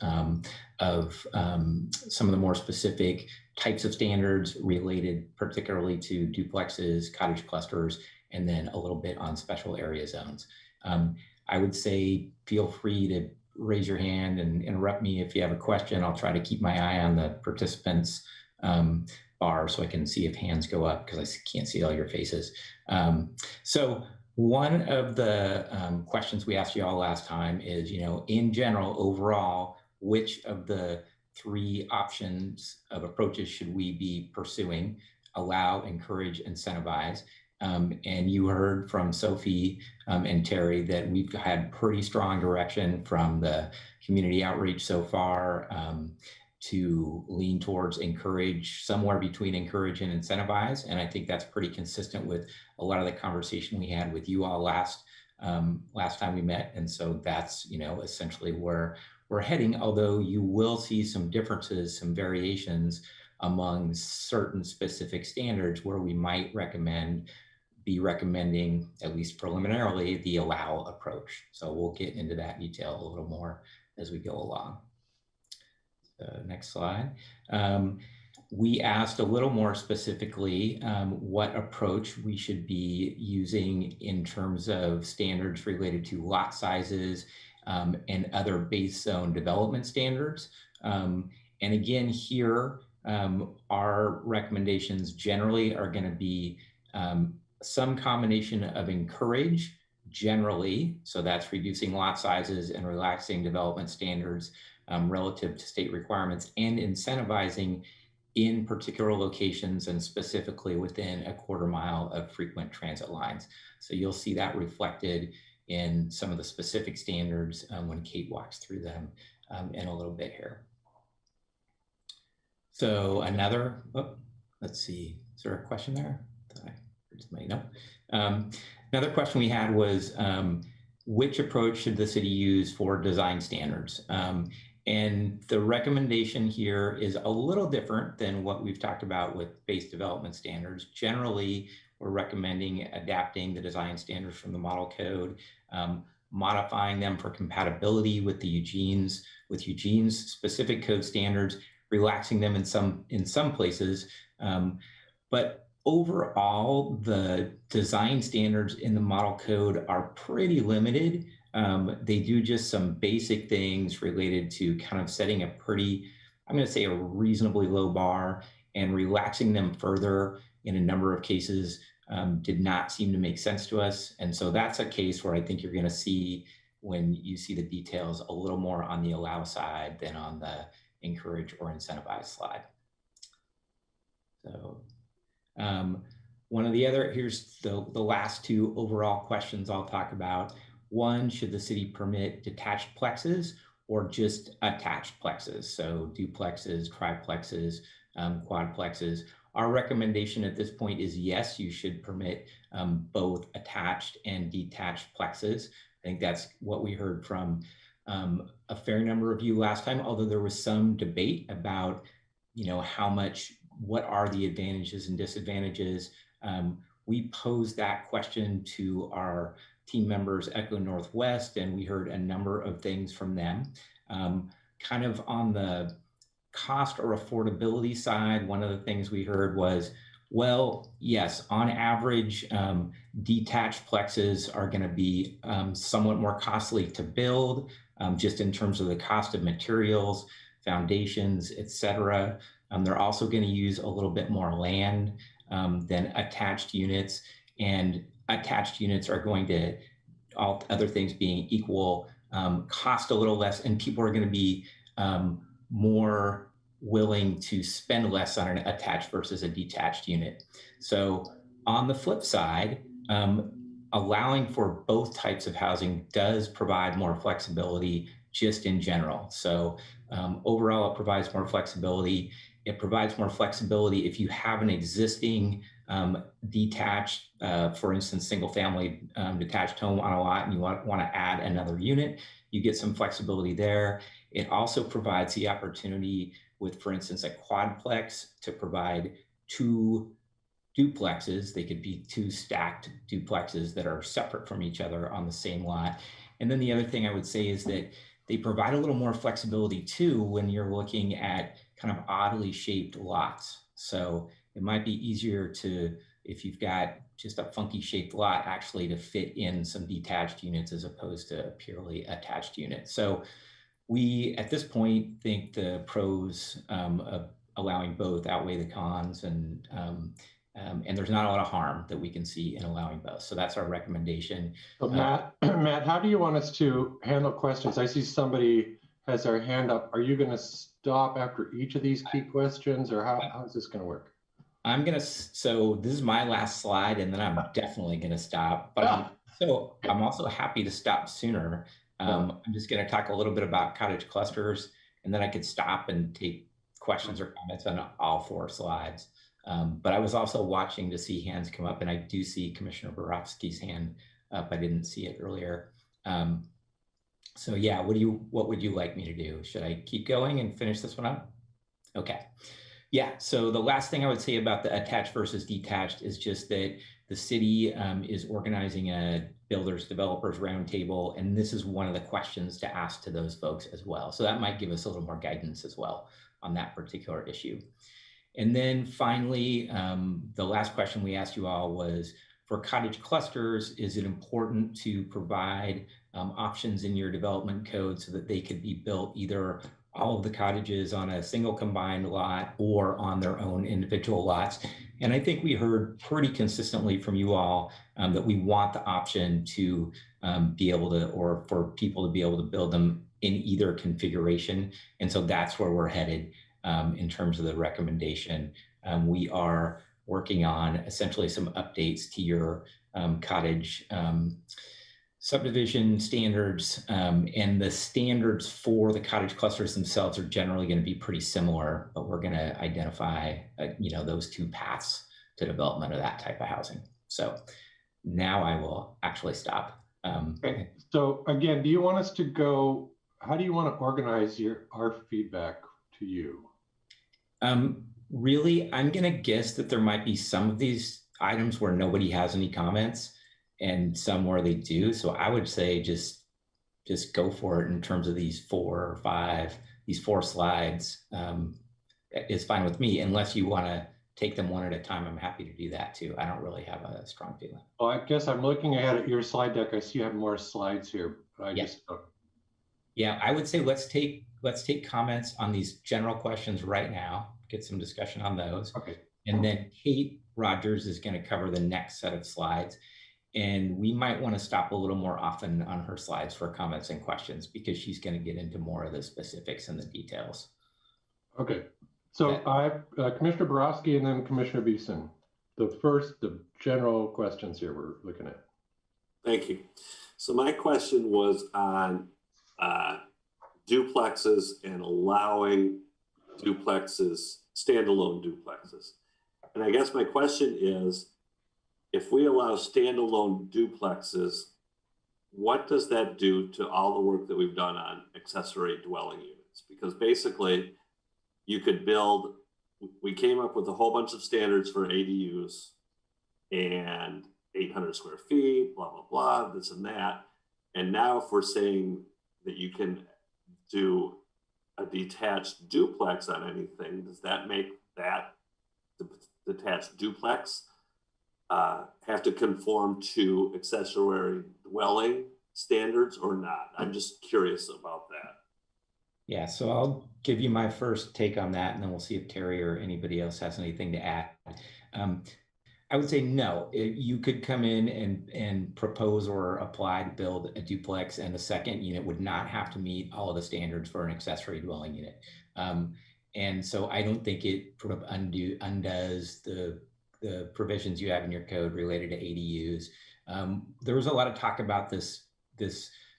of some of the more specific types of standards related particularly to duplexes, cottage clusters, and then a little bit on special area zones. I would say feel free to raise your hand and interrupt me if you have a question. I'll try to keep my eye on the participants bar so I can see if hands go up, because I can't see all your faces. So one of the questions we asked you all last time is, in general, overall, which of the 3 options of approaches should we be pursuing? Allow, encourage, incentivize. And you heard from Sophie and Terry that we've had pretty strong direction from the community outreach so far to lean towards encourage, somewhere between encourage and incentivize. And I think that's pretty consistent with a lot of the conversation we had with you all last time we met. And so that's, essentially where we're heading, although you will see some differences, some variations among certain specific standards where we might be recommending, at least preliminarily, the allow approach. So we'll get into that detail a little more as we go along. Next slide. We asked a little more specifically what approach we should be using in terms of standards related to lot sizes and other base zone development standards. And again, here, our recommendations generally are going to be some combination of encourage generally, so that's reducing lot sizes and relaxing development standards relative to state requirements, and incentivizing in particular locations and specifically within a quarter mile of frequent transit lines. So you'll see that reflected in some of the specific standards when Kate walks through them in a little bit here. So let's see, is there a question there? No. Another question we had was, which approach should the city use for design standards? And the recommendation here is a little different than what we've talked about with base development standards. Generally, we're recommending adapting the design standards from the model code, modifying them for compatibility with Eugene's specific code standards, relaxing them in some places, but overall, the design standards in the model code are pretty limited. They do just some basic things related to kind of setting a pretty, I'm going to say, a reasonably low bar, and relaxing them further in a number of cases did not seem to make sense to us. And so that's a case where I think you're going to see, when you see the details, a little more on the allow side than on the encourage or incentivize slide. So one of the other, here's the last 2 overall questions I'll talk about. One, should the city permit detached plexes or just attached plexes? So duplexes, triplexes, quadplexes. Our recommendation at this point is yes, you should permit both attached and detached plexes. I think that's what we heard from a fair number of you last time, although there was some debate about, what are the advantages and disadvantages. We posed that question to our team members, Echo Northwest, and we heard a number of things from them. Kind of on the cost or affordability side, one of the things we heard was, well, yes, on average, detached plexes are going to be somewhat more costly to build, just in terms of the cost of materials, foundations, et cetera. They're also going to use a little bit more land than attached units, and attached units are going to, all other things being equal, cost a little less, and people are going to be more willing to spend less on an attached versus a detached unit. So on the flip side, allowing for both types of housing does provide more flexibility just in general. So overall, it provides more flexibility. It provides more flexibility if you have an existing detached, for instance, single family detached home on a lot, and you want to add another unit, you get some flexibility there. It also provides the opportunity with, for instance, a quadplex to provide 2 duplexes. They could be 2 stacked duplexes that are separate from each other on the same lot. And then the other thing I would say is that they provide a little more flexibility too when you're looking at kind of oddly shaped lots. So it might be easier to, if you've got just a funky shaped lot, actually to fit in some detached units as opposed to a purely attached unit. So we, at this point, think the pros of allowing both outweigh the cons, and there's not a lot of harm that we can see in allowing both. So that's our recommendation.
So Matt, Matt, how do you want us to handle questions? I see somebody has their hand up. Are you going to stop after each of these key questions, or how is this going to work?
So this is my last slide, and then I'm definitely going to stop. But I'm also happy to stop sooner. I'm just going to talk a little bit about cottage clusters, and then I could stop and take questions or comments on all 4 slides. But I was also watching to see hands come up, and I do see Commissioner Borowski's hand up. I didn't see it earlier. So yeah, what would you like me to do? Should I keep going and finish this one up? Okay. Yeah, so the last thing I would say about the attached versus detached is just that the city is organizing a builders developers roundtable, and this is one of the questions to ask to those folks as well. So that might give us a little more guidance as well on that particular issue. And then finally, the last question we asked you all was, for cottage clusters, is it important to provide options in your development code so that they could be built either all of the cottages on a single combined lot or on their own individual lots? And I think we heard pretty consistently from you all that we want the option to be able to, or for people to be able to build them in either configuration. And so that's where we're headed in terms of the recommendation. We are working on essentially some updates to your cottage subdivision standards, and the standards for the cottage clusters themselves are generally going to be pretty similar, but we're going to identify those 2 paths to development of that type of housing. So now I will actually stop.
Okay. So again, do you want us to go, how do you want to organize our feedback to you?
Really, I'm going to guess that there might be some of these items where nobody has any comments and some where they do. So I would say just go for it in terms of these 4 or 5, these 4 slides is fine with me, unless you want to take them one at a time. I'm happy to do that too. I don't really have a strong feeling.
Well, I guess I'm looking ahead at your slide deck. I see you have more slides here.
Yeah, I would say let's take comments on these general questions right now, get some discussion on those.
Okay.
And then Kate Rogers is going to cover the next set of slides. And we might want to stop a little more often on her slides for comments and questions, because she's going to get into more of the specifics and the details.
Okay. So I have Commissioner Borowski and then Commissioner Beeson. The general questions here we're looking at.
Thank you. So my question was on duplexes and allowing duplexes, standalone duplexes. And I guess my question is, if we allow standalone duplexes, what does that do to all the work that we've done on accessory dwelling units? Because basically you could build, we came up with a whole bunch of standards for ADUs and 800 square feet, blah, blah, blah, this and that. And now if we're saying that you can do a detached duplex on anything, does that make that detached duplex have to conform to accessory dwelling standards or not? I'm just curious about that.
Yeah, so I'll give you my first take on that, and then we'll see if Terry or anybody else has anything to add. I would say no. You could come in and propose or apply to build a duplex, and the second unit would not have to meet all of the standards for an accessory dwelling unit. And so I don't think it sort of undoes the provisions you have in your code related to ADUs. There was a lot of talk about this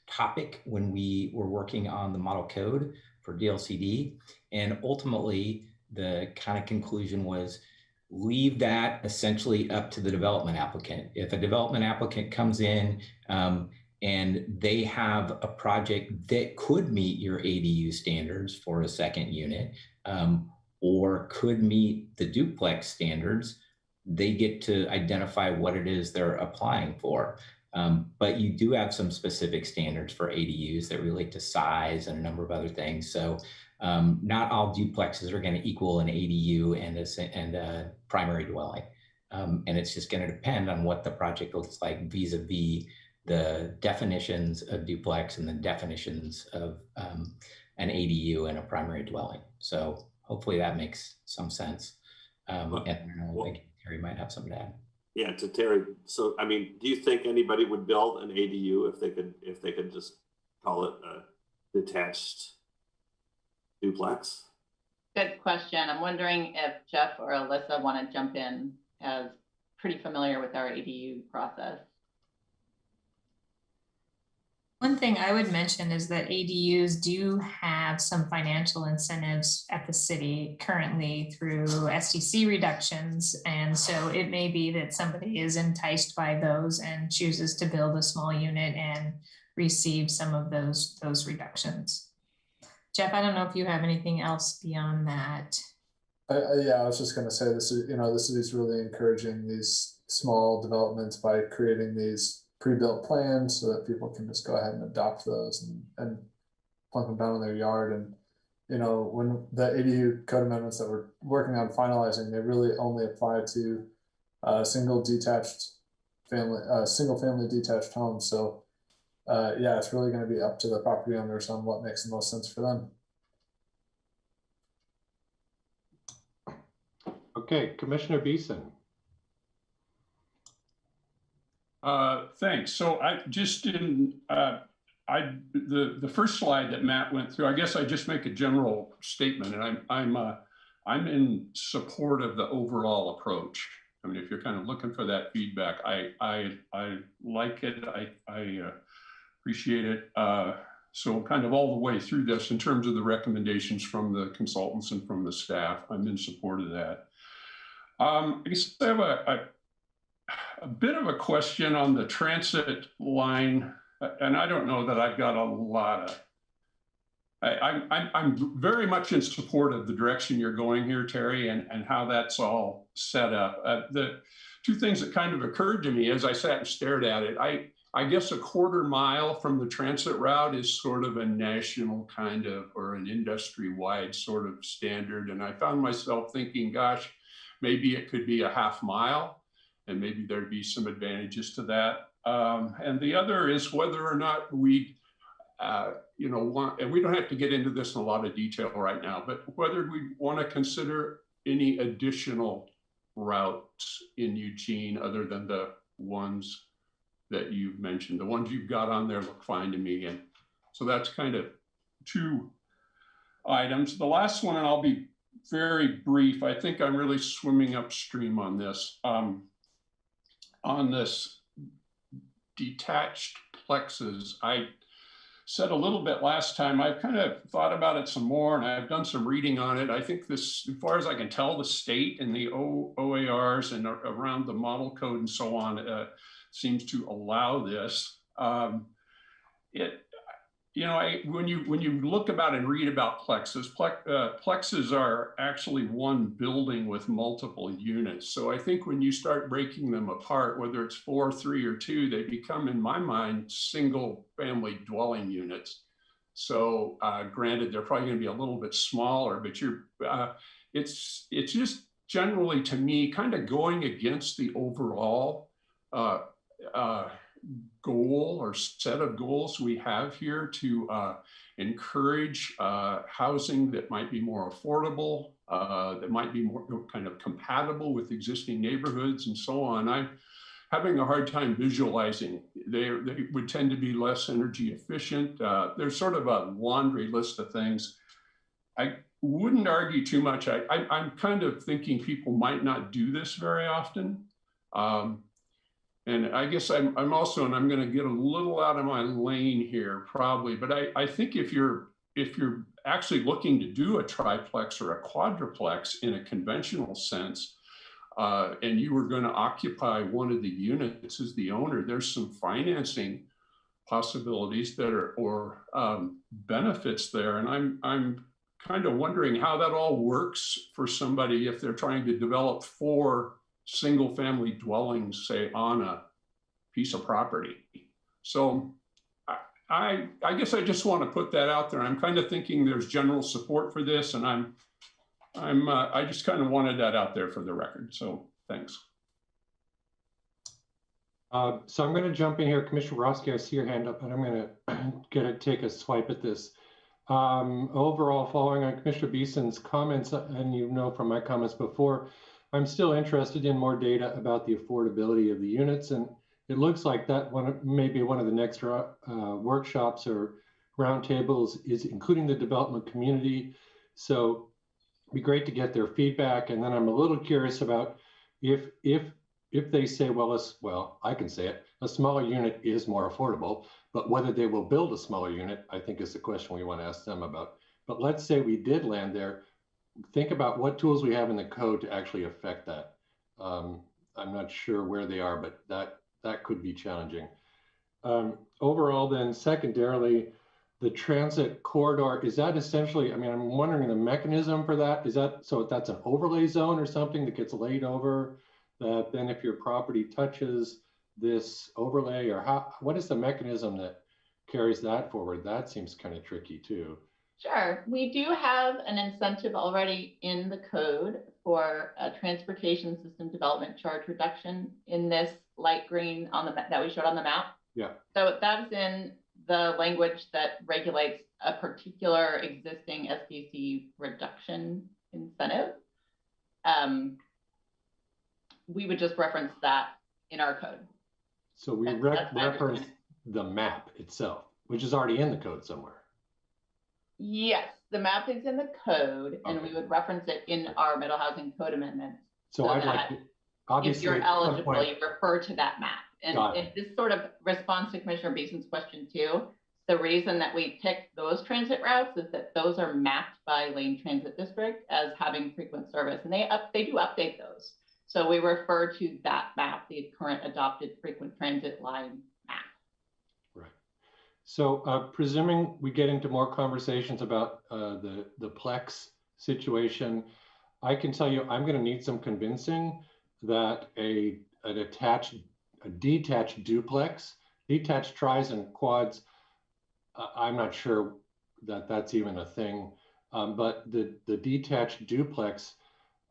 topic when we were working on the model code for DLCD, and ultimately the kind of conclusion was, leave that essentially up to the development applicant. If a development applicant comes in and they have a project that could meet your ADU standards for a second unit, or could meet the duplex standards, they get to identify what it is they're applying for. But you do have some specific standards for ADUs that relate to size and a number of other things. So not all duplexes are going to equal an ADU and a primary dwelling. And it's just going to depend on what the project looks like vis-a-vis the definitions of duplex and the definitions of an ADU and a primary dwelling. So hopefully that makes some sense. And I don't know, I think Terry might have something to add.
Yeah, to Terry. So, I mean, do you think anybody would build an ADU if they could just call it a detached duplex?
Good question. I'm wondering if Jeff or Alyssa want to jump in, as pretty familiar with our ADU process.
One thing I would mention is that ADUs do have some financial incentives at the city currently through SDC reductions. And so it may be that somebody is enticed by those and chooses to build a small unit and receive some of those reductions. Jeff, I don't know if you have anything else beyond that.
Yeah, I was just going to say this is, the city's really encouraging these small developments by creating these pre-built plans so that people can just go ahead and adopt those and plunk them down in their yard. And, when the ADU code amendments that we're working on finalizing, they really only apply to single family detached homes. So yeah, it's really going to be up to the property owners on what makes the most sense for them.
Okay, Commissioner Beeson.
Thanks. So I just didn't, the first slide that Matt went through, I guess I just make a general statement, and I'm in support of the overall approach. I mean, if you're kind of looking for that feedback, I like it. I appreciate it. So kind of all the way through this in terms of the recommendations from the consultants and from the staff, I'm in support of that. I guess I have a bit of a question on the transit line, and I don't know that I've got a lot of, I'm very much in support of the direction you're going here, Terry, and how that's all set up. The two things that kind of occurred to me as I sat and stared at it, I guess a quarter mile from the transit route is sort of a national kind of, or an industry-wide sort of standard. And I found myself thinking, gosh, maybe it could be a half mile, and maybe there'd be some advantages to that. And the other is whether or not we, want, and we don't have to get into this in a lot of detail right now, but whether we want to consider any additional routes in Eugene other than the ones that you've mentioned. The ones you've got on there look fine to me. And so that's kind of two items. The last one, and I'll be very brief, I think I'm really swimming upstream on this. On this detached plexes, I said a little bit last time, I've kind of thought about it some more, and I've done some reading on it. I think this, as far as I can tell, the state and the OARs and around the model code and so on seems to allow this. When you look about and read about plexes, plexes are actually one building with multiple units. So I think when you start breaking them apart, whether it's 4, 3, or 2, they become, in my mind, single family dwelling units. So granted, they're probably going to be a little bit smaller, but it's just generally, to me, kind of going against the overall goal or set of goals we have here to encourage housing that might be more affordable, that might be more kind of compatible with existing neighborhoods and so on. I'm having a hard time visualizing. They would tend to be less energy efficient. There's sort of a laundry list of things. I wouldn't argue too much. I'm kind of thinking people might not do this very often. And I guess I'm also, and I'm going to get a little out of my lane here probably, but I think if you're actually looking to do a triplex or a quadruplex in a conventional sense, and you were going to occupy one of the units as the owner, there's some financing possibilities that are, or benefits there. And I'm kind of wondering how that all works for somebody if they're trying to develop 4 single family dwellings, say, on a piece of property. So I guess I just want to put that out there. I'm kind of thinking there's general support for this, and I just kind of wanted that out there for the record. So thanks.
So I'm going to jump in here. Commissioner Borowski, I see your hand up, and I'm going to take a swipe at this. Overall, following on Commissioner Beeson's comments, and you know from my comments before, I'm still interested in more data about the affordability of the units, and it looks like that maybe one of the next workshops or roundtables is including the development community. So it'd be great to get their feedback. And then I'm a little curious about if they say, well, I can say it, a smaller unit is more affordable, but whether they will build a smaller unit, I think is the question we want to ask them about. But let's say we did land there, think about what tools we have in the code to actually affect that. I'm not sure where they are, but that could be challenging. Overall, then, secondarily, the transit corridor, is that essentially, I mean, I'm wondering the mechanism for that. Is that, so that's an overlay zone or something that gets laid over, that then if your property touches this overlay, or what is the mechanism that carries that forward? That seems kind of tricky too.
Sure. We do have an incentive already in the code for a transportation system development charge reduction in this light green on the that we showed on the map.
Yeah.
So that's in the language that regulates a particular existing SDC reduction incentive. We would just reference that in our code.
So we reference the map itself, which is already in the code somewhere.
Yes, the map is in the code, and
Okay.
we would reference it in our middle housing code amendments.
So I'd like to, obviously,
if you're eligible, you refer to that map. And this sort of responds to Commissioner Beeson's question too. The reason that we pick those transit routes is that those are mapped by Lane Transit District as having frequent service, and they do update those. So we refer to that map, the current adopted frequent transit line map.
Right. So presuming we get into more conversations about the Plex situation, I can tell you I'm going to need some convincing that a detached duplex, detached tris and quads, I'm not sure that that's even a thing, but the detached duplex,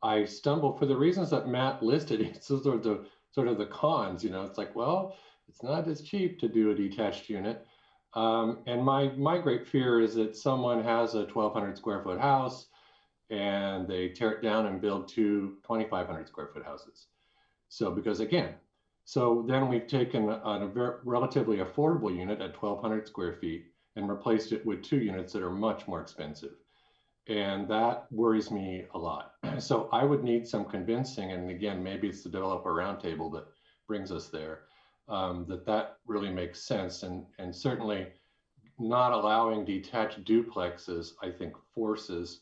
I stumble for the reasons that Matt listed. It's sort of the cons, you know, it's like, well, it's not as cheap to do a detached unit. And my great fear is that someone has a 1,200 square foot house and they tear it down and build 2 2,500 square foot houses. So because again, so then we've taken a very relatively affordable unit at 1,200 square feet and replaced it with 2 units that are much more expensive. And that worries me a lot. So I would need some convincing, and again, maybe it's the developer roundtable that brings us there, that really makes sense. And certainly not allowing detached duplexes, I think, forces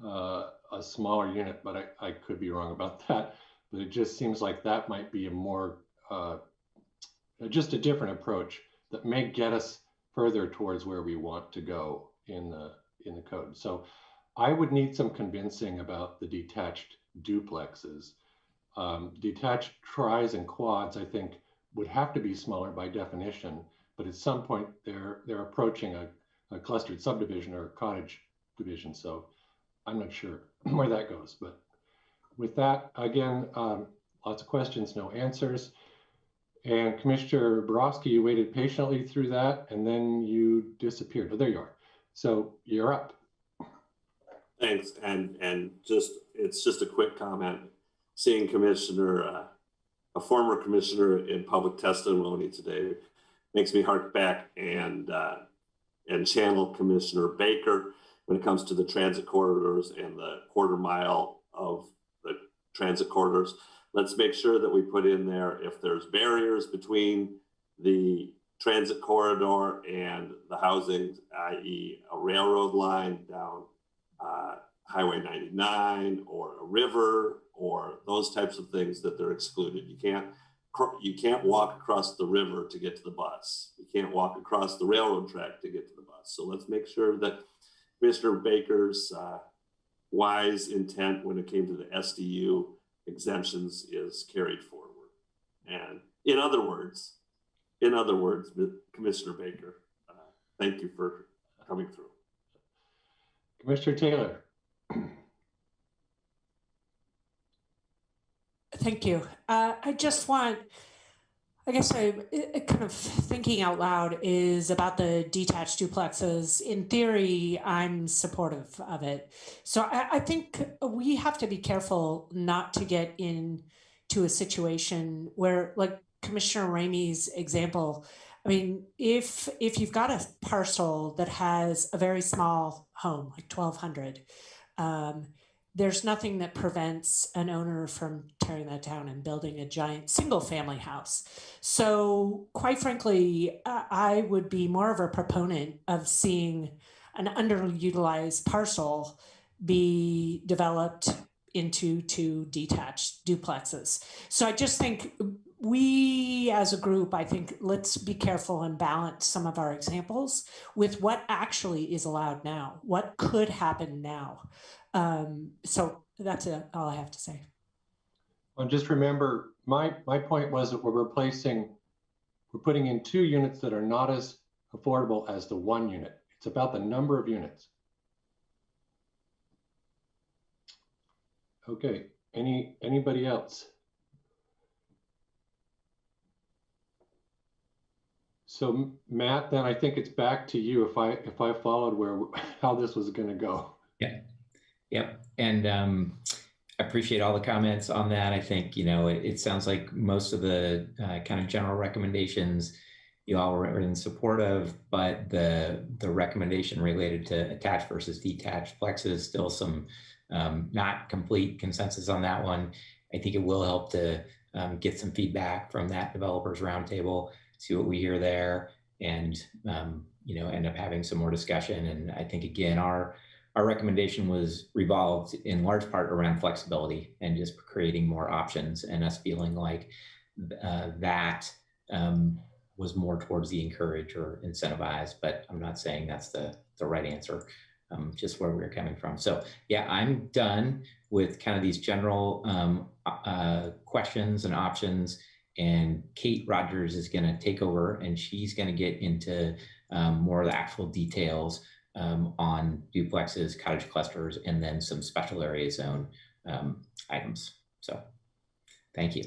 a smaller unit, but I could be wrong about that. But it just seems like that might be a more, just a different approach that may get us further towards where we want to go in the code. So I would need some convincing about the detached duplexes. Detached tris and quads, I think, would have to be smaller by definition, but at some point they're approaching a clustered subdivision or a cottage division. So I'm not sure where that goes. But with that, again, lots of questions, no answers. And Commissioner Borowski, you waited patiently through that, and then you disappeared. Oh, there you are. So you're up.
Thanks, and it's just a quick comment. Seeing a former commissioner in public testimony today makes me hark back and channel Commissioner Baker when it comes to the transit corridors and the quarter mile of the transit corridors. Let's make sure that we put in there if there's barriers between the transit corridor and the housing, i.e. a railroad line down Highway 99 or a river or those types of things that they're excluded. You can't walk across the river to get to the bus. You can't walk across the railroad track to get to the bus. So let's make sure that Commissioner Baker's wise intent when it came to the SDU exemptions is carried forward. And in other words, Commissioner Baker, thank you for coming through.
Commissioner Taylor.
Thank you. I just want, I guess I kind of thinking out loud is about the detached duplexes. In theory, I'm supportive of it. So I think we have to be careful not to get into a situation where, like Commissioner Ramey's example, I mean, if you've got a parcel that has a very small home, like 1,200, there's nothing that prevents an owner from tearing that down and building a giant single family house. So quite frankly, I would be more of a proponent of seeing an underutilized parcel be developed into 2 detached duplexes. So I just think we as a group, I think let's be careful and balance some of our examples with what actually is allowed now, what could happen now. So that's all I have to say.
Well, just remember, my point was that we're putting in 2 units that are not as affordable as the 1 unit. It's about the number of units. Okay, anybody else? So Matt, then I think it's back to you if I followed how this was going to go.
Yeah. Yep. And I appreciate all the comments on that. I think, it sounds like most of the kind of general recommendations you all were in support of, but the recommendation related to attached versus detached plexes, still some not complete consensus on that one. I think it will help to get some feedback from that developers roundtable, see what we hear there, and end up having some more discussion. And I think, again, our recommendation was revolved in large part around flexibility and just creating more options, and us feeling like that was more towards the encourage or incentivize, but I'm not saying that's the right answer, just where we're coming from. So yeah, I'm done with kind of these general questions and options, and Kate Rogers is gonna take over, and she's gonna get into more of the actual details on duplexes, cottage clusters, and then some special area zone items. So thank you.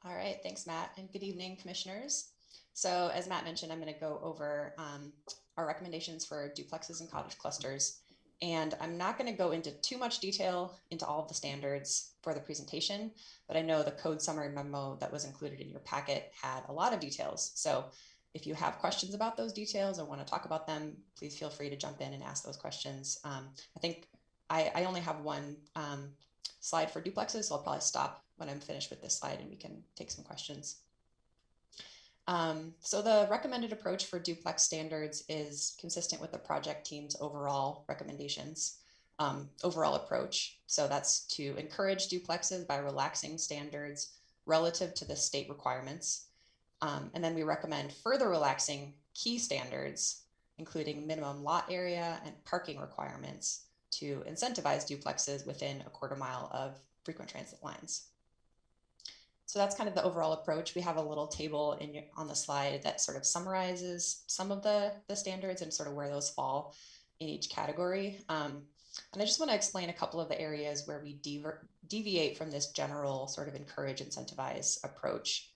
All right, thanks, Matt, and good evening, commissioners. So as Matt mentioned, I'm going to go over our recommendations for duplexes and cottage clusters. And I'm not going to go into too much detail into all of the standards for the presentation, but I know the code summary memo that was included in your packet had a lot of details. So if you have questions about those details or want to talk about them, please feel free to jump in and ask those questions. I think I only have one slide for duplexes, so I'll probably stop when I'm finished with this slide and we can take some questions. So the recommended approach for duplex standards is consistent with the project team's overall recommendations, overall approach. So that's to encourage duplexes by relaxing standards relative to the state requirements. And then we recommend further relaxing key standards, including minimum lot area and parking requirements, to incentivize duplexes within a quarter mile of frequent transit lines. So that's kind of the overall approach. We have a little table on the slide that sort of summarizes some of the standards and sort of where those fall in each category. And I just want to explain a couple of the areas where we deviate from this general sort of encourage, incentivize approach.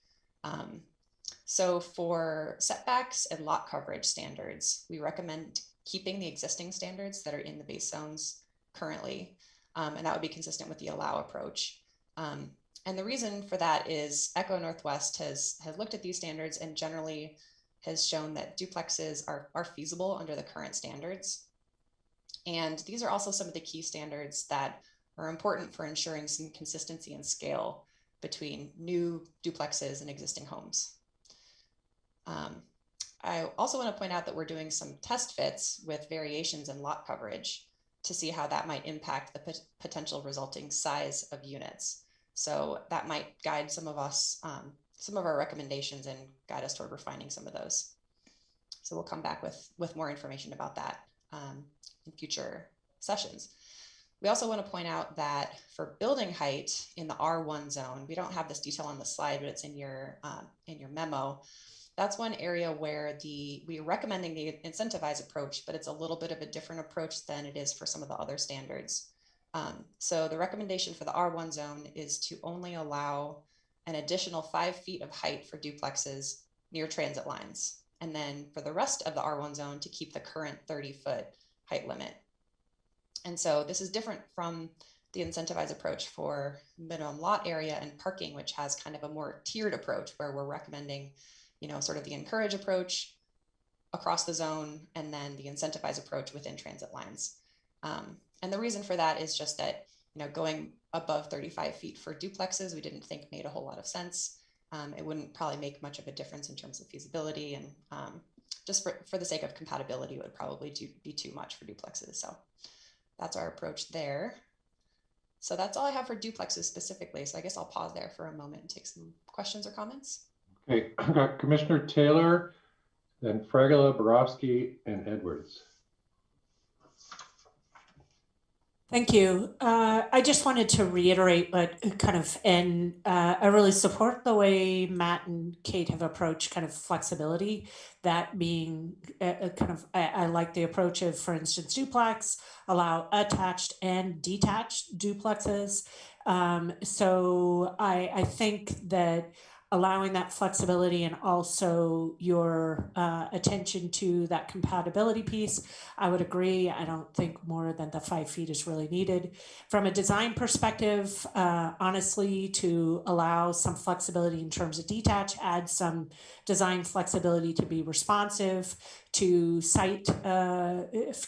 So for setbacks and lot coverage standards, we recommend keeping the existing standards that are in the base zones currently, and that would be consistent with the allow approach. And the reason for that is Echo Northwest has looked at these standards and generally has shown that duplexes are feasible under the current standards. And these are also some of the key standards that are important for ensuring some consistency and scale between new duplexes and existing homes. I also want to point out that we're doing some test fits with variations in lot coverage. to see how that might impact the potential resulting size of units. So that might guide some of us, some of our recommendations and guide us toward refining some of those. So we'll come back with more information about that in future sessions. We also want to point out that for building height in the R1 zone, we don't have this detail on the slide, but it's in your memo. That's one area where we're recommending the incentivized approach, but it's a little bit of a different approach than it is for some of the other standards. So the recommendation for the R1 zone is to only allow an additional 5 feet of height for duplexes near transit lines. And then for the rest of the R1 zone to keep the current 30-foot height limit. And so this is different from the incentivized approach for minimum lot area and parking, which has kind of a more tiered approach where we're recommending, sort of the encourage approach across the zone and then the incentivized approach within transit lines. And the reason for that is just that, going above 35 feet for duplexes, we didn't think made a whole lot of sense. It wouldn't probably make much of a difference in terms of feasibility, and just for the sake of compatibility, it would probably be too much for duplexes. So that's our approach there. So that's all I have for duplexes specifically. So I guess I'll pause there for a moment and take some questions or comments.
Okay, I've got Commissioner Taylor, then Fregala, Borowski, and Edwards.
Thank you. I just wanted to reiterate, but I really support the way Matt and Kate have approached kind of flexibility, that being I like the approach of, for instance, duplex, allow attached and detached duplexes. So I think that allowing that flexibility and also your attention to that compatibility piece, I would agree. I don't think more than the 5 feet is really needed. From a design perspective, honestly, to allow some flexibility in terms of detach, add some design flexibility to be responsive to site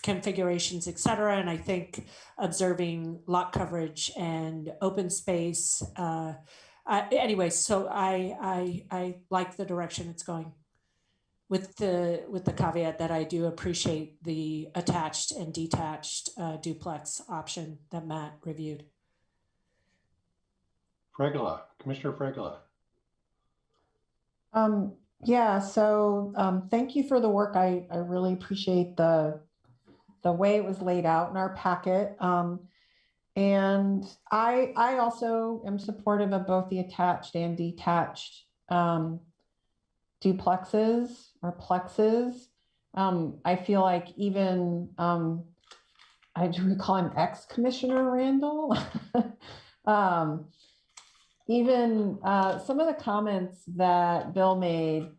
configurations, et cetera. And I think observing lot coverage and open space, anyway, so I like the direction it's going, with the caveat that I do appreciate the attached and detached duplex option that Matt reviewed.
Fregala, Commissioner Fregala.
Yeah, so thank you for the work. I really appreciate the way it was laid out in our packet. And I also am supportive of both the attached and detached duplexes or plexes. I feel like even, I do call him ex-Commissioner Randall. Even some of the comments that Bill made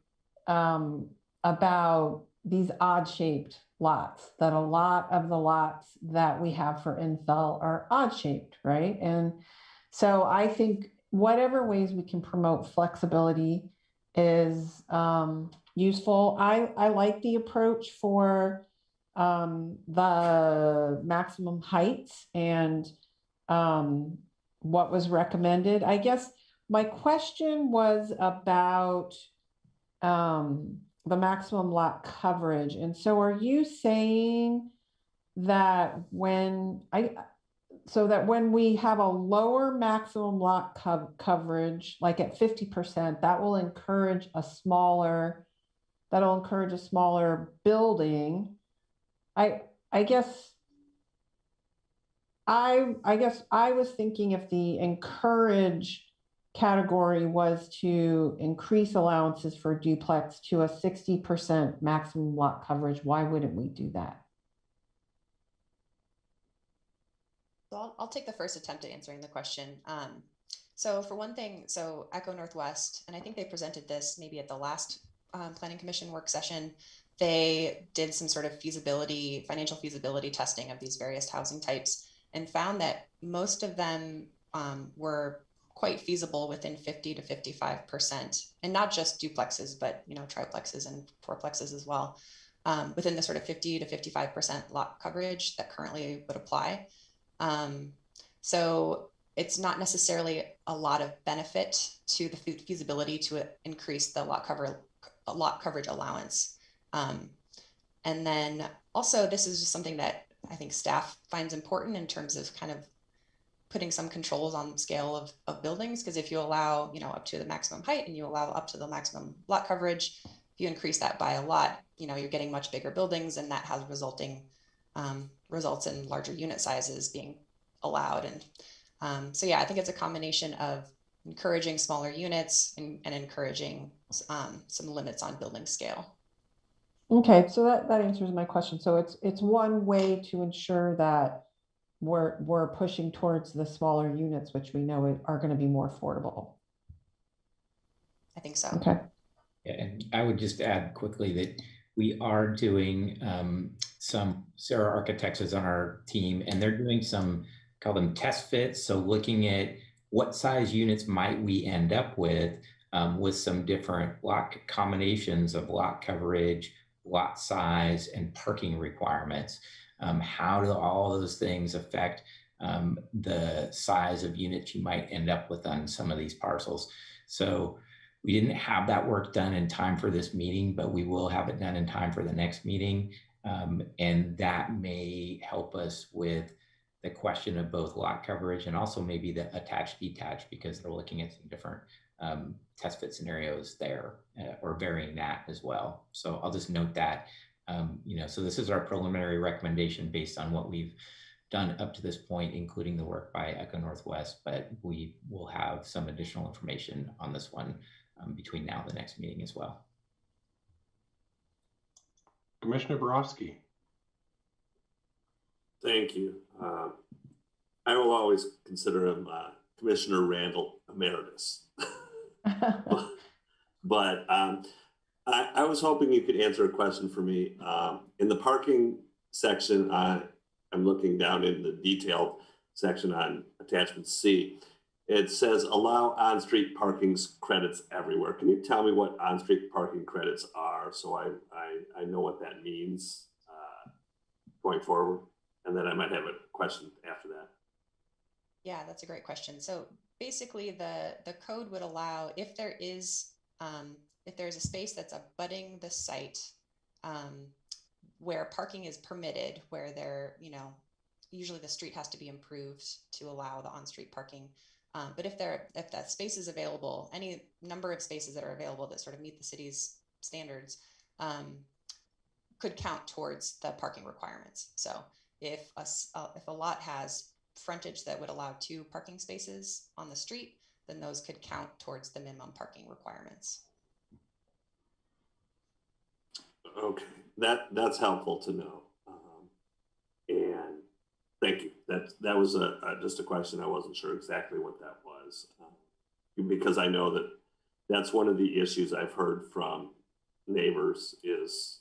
about these odd-shaped lots, that a lot of the lots that we have for infill are odd-shaped, right? And so I think whatever ways we can promote flexibility is useful. I like the approach for the maximum heights and what was recommended. I guess my question was about the maximum lot coverage. And so are you saying that when we have a lower maximum lot coverage, like at 50%, that'll encourage a smaller building? I guess I was thinking if the encourage category was to increase allowances for duplex to a 60% maximum lot coverage, why wouldn't we do that?
So I'll take the first attempt at answering the question. So for one thing, so Echo Northwest, and I think they presented this maybe at the last Planning Commission work session, they did some sort of financial feasibility testing of these various housing types and found that most of them were quite feasible within 50 to 55%, and not just duplexes, but triplexes and fourplexes as well, within the sort of 50 to 55% lot coverage that currently would apply. So it's not necessarily a lot of benefit to the feasibility to increase the lot coverage allowance. And then also, this is just something that I think staff finds important in terms of kind of putting some controls on the scale of buildings. Because if you allow, you know, up to the maximum height and you allow up to the maximum lot coverage, if you increase that by a lot, you know, you're getting much bigger buildings, and that has results in larger unit sizes being allowed. And so, yeah, I think it's a combination of encouraging smaller units and encouraging some limits on building scale.
Okay, so that answers my question. So it's one way to ensure that we're pushing towards the smaller units, which we know are going to be more affordable.
I think so.
Okay.
Yeah, and I would just add quickly that we are doing Sarah Architects is on our team, and they're doing some, call them test fits. So looking at what size units might we end up with some different lot combinations of lot coverage, lot size, and parking requirements. How do all those things affect the size of units you might end up with on some of these parcels? So we didn't have that work done in time for this meeting, but we will have it done in time for the next meeting. And that may help us with the question of both lot coverage and also maybe the attached detached, because they're looking at some different test fit scenarios there or varying that as well. So I'll just note that, you know, so this is our preliminary recommendation based on what we've done up to this point, including the work by Echo Northwest, but we will have some additional information on this one between now and the next meeting as well.
Commissioner Borowski.
Thank you. I will always consider him Commissioner Randall Emeritus. But I was hoping you could answer a question for me. In the parking section, I'm looking down in the detailed section on attachment C. It says allow on-street parking credits everywhere. Can you tell me what on-street parking credits are, so I know what that means going forward? And then I might have a question after that.
Yeah, that's a great question. So basically the code would allow, if there's a space that's abutting the site where parking is permitted, where usually the street has to be improved to allow the on-street parking. But if that space is available, any number of spaces that are available that sort of meet the city's standards could count towards the parking requirements. So if a lot has frontage that would allow 2 parking spaces on the street, then those could count towards the minimum parking requirements.
Okay, that's helpful to know. And thank you. That was just a question. I wasn't sure exactly what that was, because I know that that's one of the issues I've heard from neighbors is,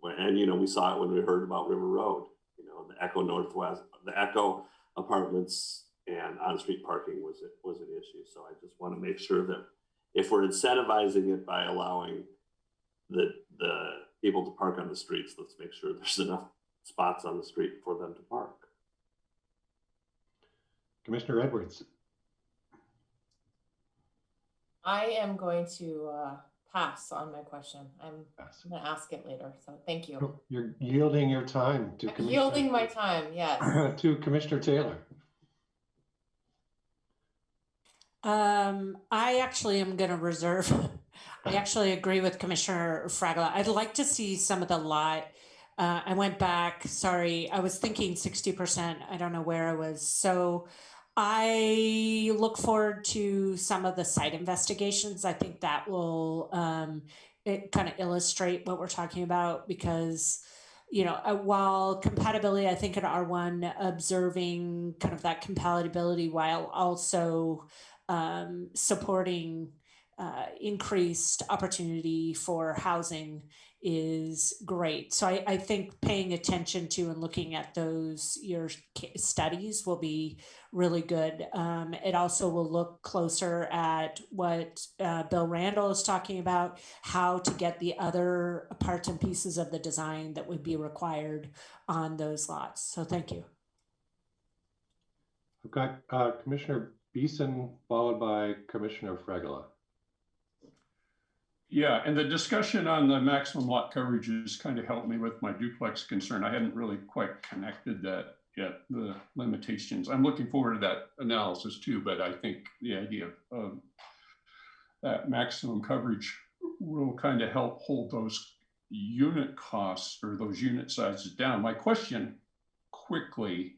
and you know, we saw it when we heard about River Road. You know, the Echo Northwest, the Echo apartments and on-street parking was an issue. So I just want to make sure that if we're incentivizing it by allowing the people to park on the streets, let's make sure there's enough spots on the street for them to park.
Commissioner Edwards.
I am going to pass on my question. I'm going to ask it later. So thank you.
You're yielding your time to Commissioner.
Yielding my time, yes.
To Commissioner Taylor.
I actually am going to reserve. I actually agree with Commissioner Fragola. I'd like to see some of the lot. I went back, sorry, I was thinking 60%. I don't know where I was. So I look forward to some of the site investigations. I think that will it kind of illustrate what we're talking about, because, you know, while compatibility, I think in R1 observing kind of that compatibility while also supporting increased opportunity for housing is great. So I think paying attention to and looking at your studies will be really good. It also will look closer at what Bill Randall is talking about, how to get the other parts and pieces of the design that would be required on those lots. So thank you.
I've got Commissioner Beeson followed by Commissioner Fragola.
Yeah, and the discussion on the maximum lot coverage has kind of helped me with my duplex concern. I hadn't really quite connected that yet, the limitations. I'm looking forward to that analysis too, but I think the idea of that maximum coverage will kind of help hold those unit costs or those unit sizes down. My question quickly,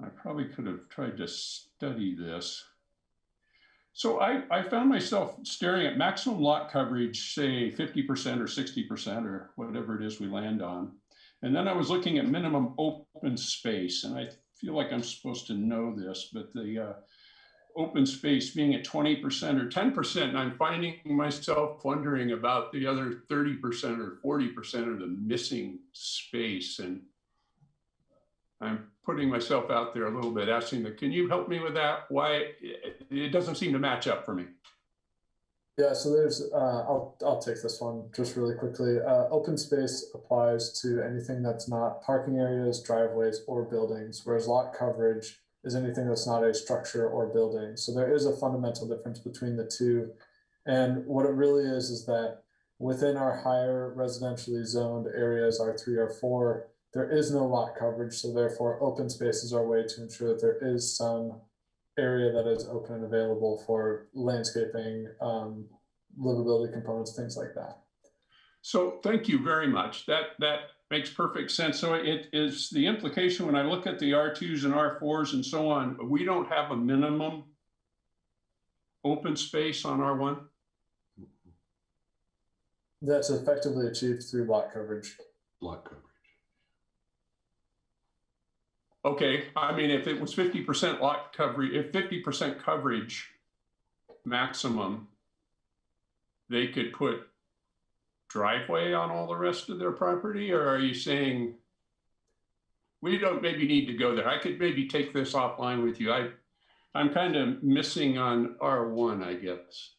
I probably could have tried to study this. So I found myself staring at maximum lot coverage, say 50% or 60% or whatever it is we land on. And then I was looking at minimum open space, and I feel like I'm supposed to know this, but the open space being at 20% or 10%, and I'm finding myself wondering about the other 30% or 40% of the missing space. And I'm putting myself out there a little bit, asking that, can you help me with that? Why it doesn't seem to match up for me.
Yeah, so there's, I'll take this one just really quickly. Open space applies to anything that's not parking areas, driveways, or buildings, whereas lot coverage is anything that's not a structure or building. So there is a fundamental difference between the two. And what it really is that within our higher residentially zoned areas, R3, R4, there is no lot coverage. So therefore open space is our way to ensure that there is some area that is open and available for landscaping, livability components, things like that.
So thank you very much. That makes perfect sense. So it is the implication when I look at the R2s and R4s and so on, we don't have a minimum open space on R1?
That's effectively achieved through lot coverage.
Lot coverage.
Okay, I mean, if it was 50% lot coverage, if 50% coverage maximum, they could put driveway on all the rest of their property? Or are you saying we don't maybe need to go there? I could maybe take this offline with you. I'm kind of missing on R1, I guess.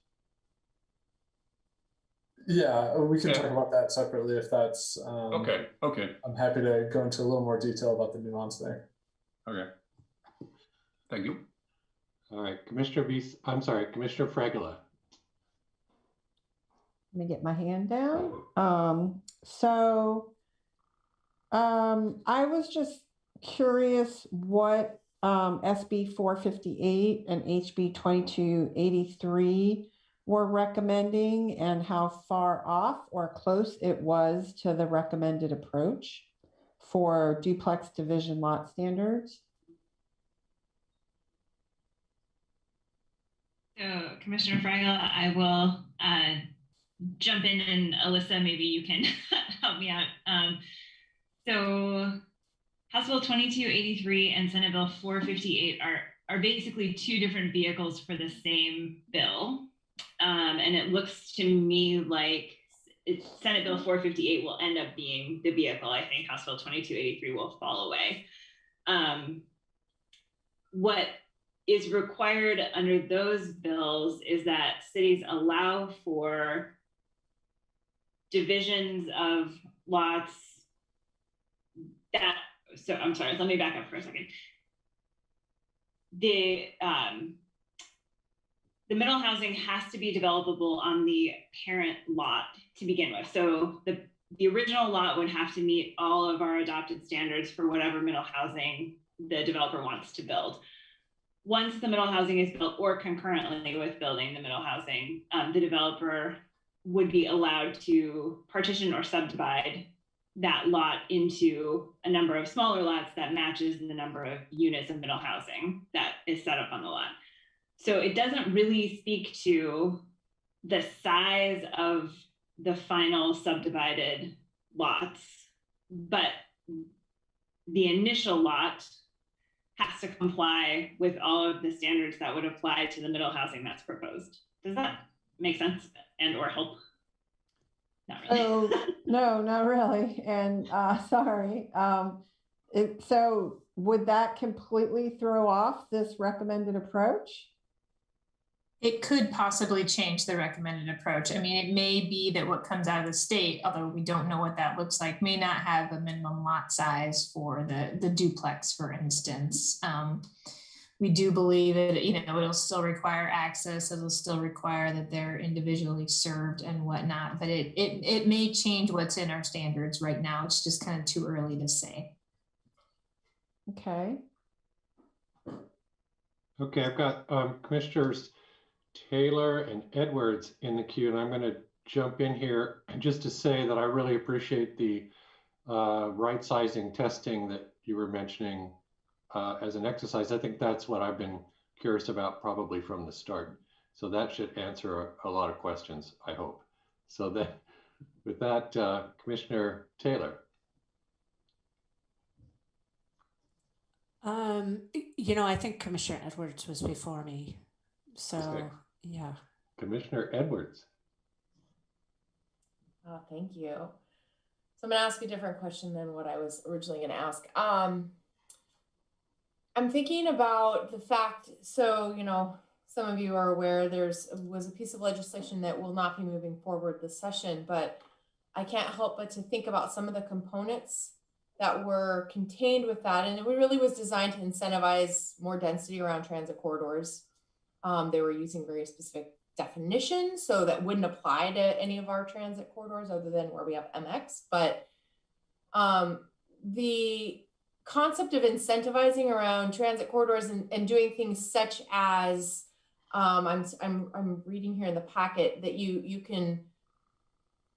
Yeah, we can talk about that separately if that's
okay.
I'm happy to go into a little more detail about the nuance there.
Okay. Thank you.
All right, Commissioner Fragula.
Let me get my hand down. I was just curious what SB 458 and HB 2283 were recommending and how far off or close it was to the recommended approach for duplex division lot standards.
So Commissioner Fragile, I will jump in, and Alyssa, maybe you can help me out. So House Bill 2283 and Senate Bill 458 are basically two different vehicles for the same bill. And it looks to me like Senate Bill 458 will end up being the vehicle. I think House Bill 2283 will fall away. What is required under those bills is that cities allow for divisions of lots that, so I'm sorry, let me back up for a second. The middle housing has to be developable on the parent lot to begin with. So the original lot would have to meet all of our adopted standards for whatever middle housing the developer wants to build. Once the middle housing is built, or concurrently with building the middle housing, the developer would be allowed to partition or subdivide that lot into a number of smaller lots that matches the number of units of middle housing that is set up on the lot. So it doesn't really speak to the size of the final subdivided lots, but the initial lot has to comply with all of the standards that would apply to the middle housing that's proposed. Does that make sense and or help? Not really.
Oh, no, not really. And sorry. So would that completely throw off this recommended approach?
It could possibly change the recommended approach. I mean, it may be that what comes out of the state, although we don't know what that looks like, may not have a minimum lot size for the duplex, for instance. we do believe it, you know, it'll still require access. It'll still require that they're individually served and whatnot, but it may change what's in our standards right now. It's just kind of too early to say.
Okay.
Okay, I've got Commissioners Taylor and Edwards in the queue, and I'm going to jump in here just to say that I really appreciate the right sizing testing that you were mentioning as an exercise. I think that's what I've been curious about probably from the start. So that should answer a lot of questions, I hope. So that with that, Commissioner Taylor.
You know, I think Commissioner Edwards was before me. So, okay. Yeah.
Commissioner Edwards.
Oh, thank you. So I'm going to ask a different question than what I was originally going to ask. I'm thinking about the fact, so, you know, some of you are aware was a piece of legislation that will not be moving forward this session, but I can't help but to think about some of the components that were contained with that. And it really was designed to incentivize more density around transit corridors. They were using very specific definitions, so that wouldn't apply to any of our transit corridors other than where we have MX. But the concept of incentivizing around transit corridors and doing things such as, I'm reading here in the packet that you can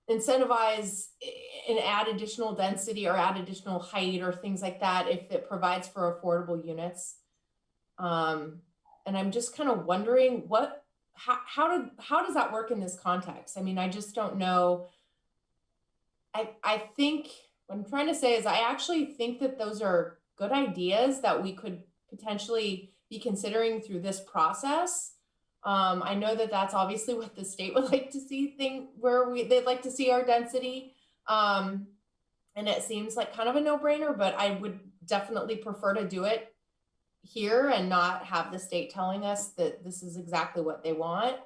incentivize and add additional density or add additional height or things like that if it provides for affordable units. And I'm just kind of wondering how does that work in this context? I mean, I just don't know. I think what I'm trying to say is I actually think that those are good ideas that we could potentially be considering through this process. I know that that's obviously what the state would like to see they'd like to see our density. And it seems like kind of a no-brainer, but I would definitely prefer to do it here and not have the state telling us that this is exactly what they want.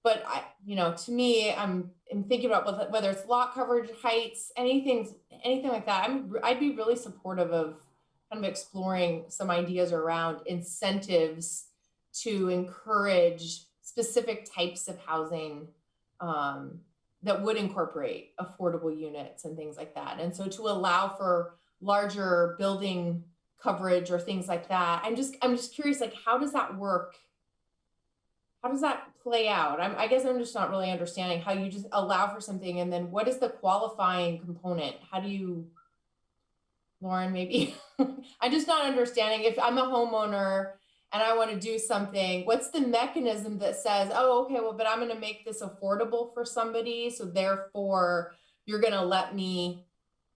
But to me, I'm thinking about whether it's lot coverage, heights, anything like that. I'd be really supportive of kind of exploring some ideas around incentives to encourage specific types of housing that would incorporate affordable units and things like that. And so to allow for larger building coverage or things like that. I'm just curious, like, how does that work? How does that play out? I guess I'm just not really understanding how you just allow for something, and then what is the qualifying component? How do you, Lauren, maybe? I'm just not understanding. If I'm a homeowner and I want to do something, what's the mechanism that says, oh, okay, well, but I'm going to make this affordable for somebody, so therefore you're going to let me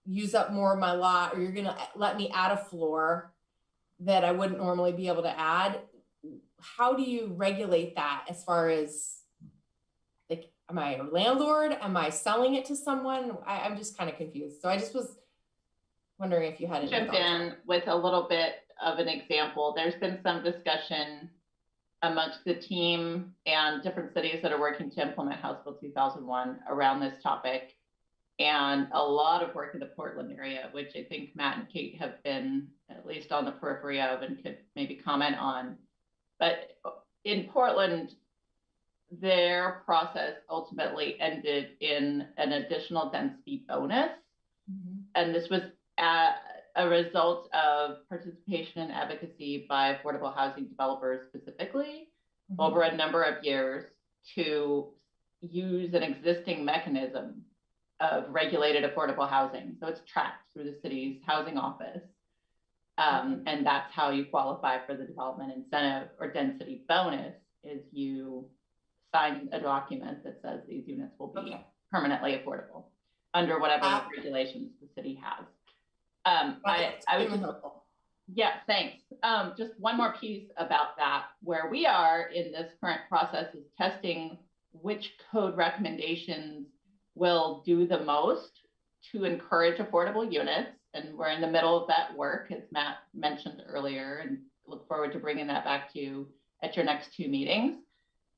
use up more of my lot, or you're going to let me add a floor that I wouldn't normally be able to add? How do you regulate that as far as, like, am I a landlord? Am I selling it to someone? I'm just kind of confused. So I just was wondering if you had any
jump in with a little bit of an example. There's been some discussion amongst the team and different cities that are working to implement House Bill 2001 around this topic, and a lot of work in the Portland area, which I think Matt and Kate have been at least on the periphery of and could maybe comment on. But in Portland, their process ultimately ended in an additional density bonus. Mm-hmm. And this was a result of participation and advocacy by affordable housing developers specifically, mm-hmm. over a number of years to use an existing mechanism of regulated affordable housing. So it's tracked through the city's housing office. And that's how you qualify for the development incentive or density bonus, is you sign a document that says these units will be permanently affordable under whatever regulations the city has. I was just, yeah, thanks. Just one more piece about that. Where we are in this current process is testing which code recommendations will do the most to encourage affordable units. And we're in the middle of that work, as Matt mentioned earlier, and look forward to bringing that back to you at your next 2 meetings.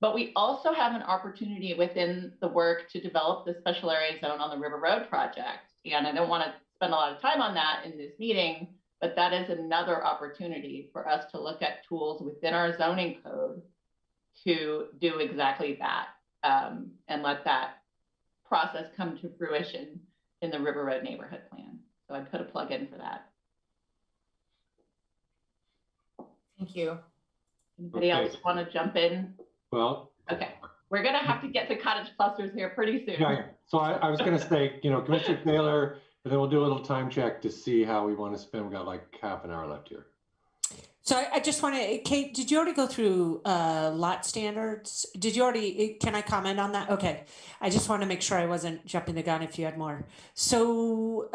But we also have an opportunity within the work to develop the special area zone on the River Road project. And I don't want to spend a lot of time on that in this meeting, but that is another opportunity for us to look at tools within our zoning code to do exactly that, and let that process come to fruition in the River Road Neighborhood Plan. So I put a plug in for that.
Thank you.
Anybody else want to jump in?
Well,
okay, we're gonna have to get to cottage clusters here pretty soon.
yeah. So I was going to say, Commissioner Taylor, and then we'll do a little time check to see how we want to spend. We've got like half an hour left here.
So I just want to, Kate, did you already go through lot standards? Did you already, can I comment on that? Okay. I just want to make sure I wasn't jumping the gun if you had more. So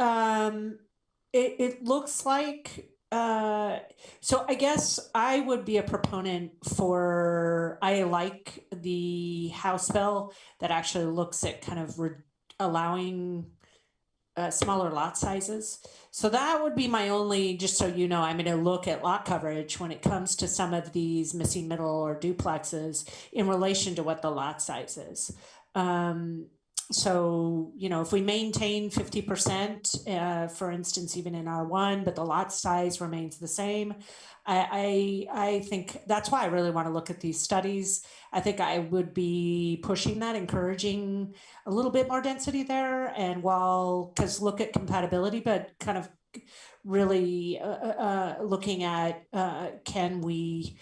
it looks like, so I guess I would be a proponent for, I like the House bill that actually looks at kind of allowing smaller lot sizes. So that would be my only, just so you know, I'm going to look at lot coverage when it comes to some of these missing middle or duplexes in relation to what the lot size is. So, if we maintain 50%, for instance, even in R1, but the lot size remains the same, I think that's why I really want to look at these studies. I think I would be pushing that, encouraging a little bit more density there. And because look at compatibility, but kind of really looking at can we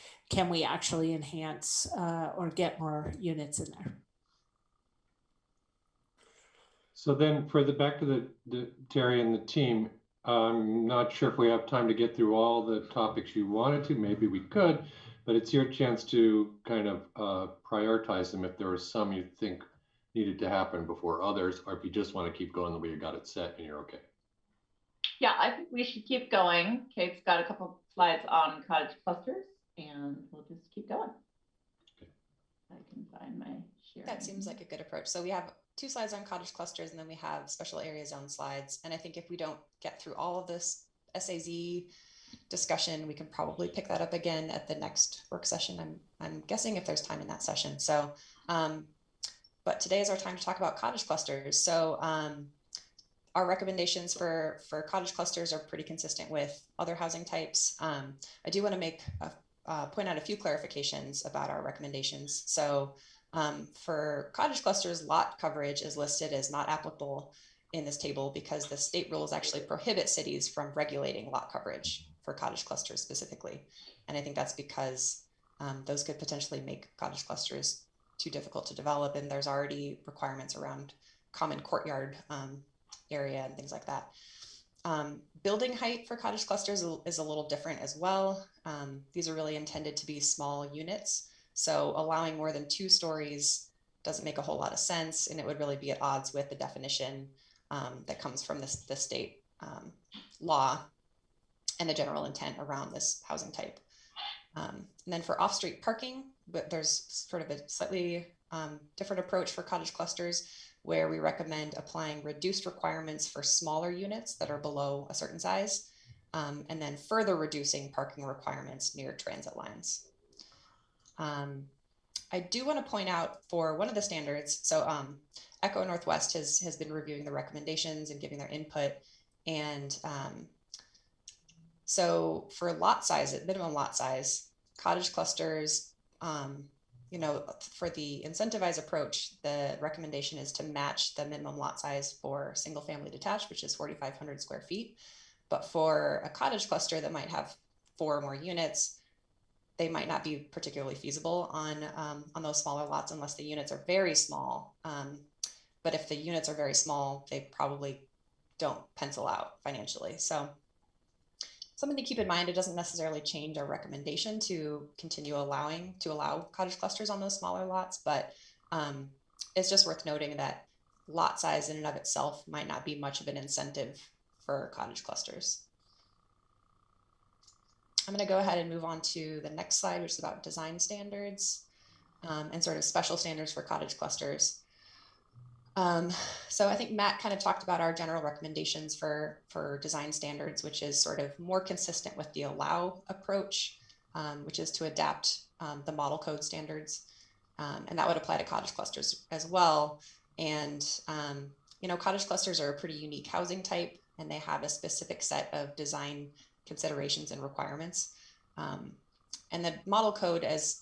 actually enhance or get more units in there.
So then back to the Terry and the team, I'm not sure if we have time to get through all the topics you wanted to. Maybe we could, but it's your chance to kind of prioritize them if there was some you think needed to happen before others, or if you just want to keep going the way you got it set and you're okay.
Yeah, I think we should keep going. Kate's got a couple slides on cottage clusters, and we'll just keep going. Okay. I can find my sharing.
That seems like a good approach. So we have 2 slides on cottage clusters, and then we have special area zone slides. And I think if we don't get through all of this SAZ discussion, we can probably pick that up again at the next work session. I'm guessing if there's time in that session. So, but today is our time to talk about cottage clusters. So our recommendations for cottage clusters are pretty consistent with other housing types. I do want to point out a few clarifications about our recommendations. So for cottage clusters, lot coverage is listed as not applicable in this table because the state rules actually prohibit cities from regulating lot coverage for cottage clusters specifically. And I think that's because those could potentially make cottage clusters too difficult to develop, and there's already requirements around common courtyard area and things like that. Building height for cottage clusters is a little different as well. These are really intended to be small units. So allowing more than 2 stories doesn't make a whole lot of sense, and it would really be at odds with the definition that comes from the state law and the general intent around this housing type. And then for off-street parking, but there's sort of a slightly different approach for cottage clusters where we recommend applying reduced requirements for smaller units that are below a certain size, and then further reducing parking requirements near transit lines. I do want to point out for one of the standards, so Echo Northwest has been reviewing the recommendations and giving their input. And so for lot size, at minimum lot size, cottage clusters, for the incentivized approach, the recommendation is to match the minimum lot size for single family detached, which is 4,500 square feet. But for a cottage cluster that might have 4 or more units, they might not be particularly feasible on those smaller lots unless the units are very small. But if the units are very small, they probably don't pencil out financially. So something to keep in mind, it doesn't necessarily change our recommendation to continue to allow cottage clusters on those smaller lots, but it's just worth noting that lot size in and of itself might not be much of an incentive for cottage clusters. I'm going to go ahead and move on to the next slide, which is about design standards and sort of special standards for cottage clusters. So I think Matt kind of talked about our general recommendations for design standards, which is sort of more consistent with the allow approach, which is to adapt the model code standards. And that would apply to cottage clusters as well. And, cottage clusters are a pretty unique housing type, and they have a specific set of design considerations and requirements. And the model code, as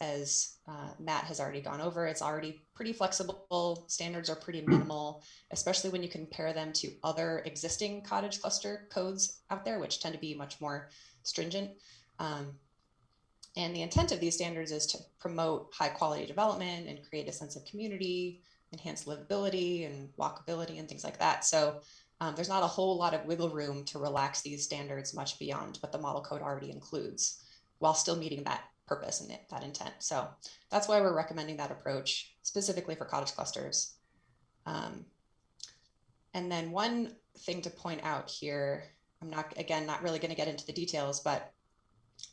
Matt has already gone over, it's already pretty flexible. Standards are pretty minimal, especially when you compare them to other existing cottage cluster codes out there, which tend to be much more stringent. And the intent of these standards is to promote high quality development and create a sense of community, enhance livability and walkability and things like that. So there's not a whole lot of wiggle room to relax these standards much beyond what the model code already includes, while still meeting that purpose and that intent. So that's why we're recommending that approach specifically for cottage clusters. And then one thing to point out here, I'm not really going to get into the details, but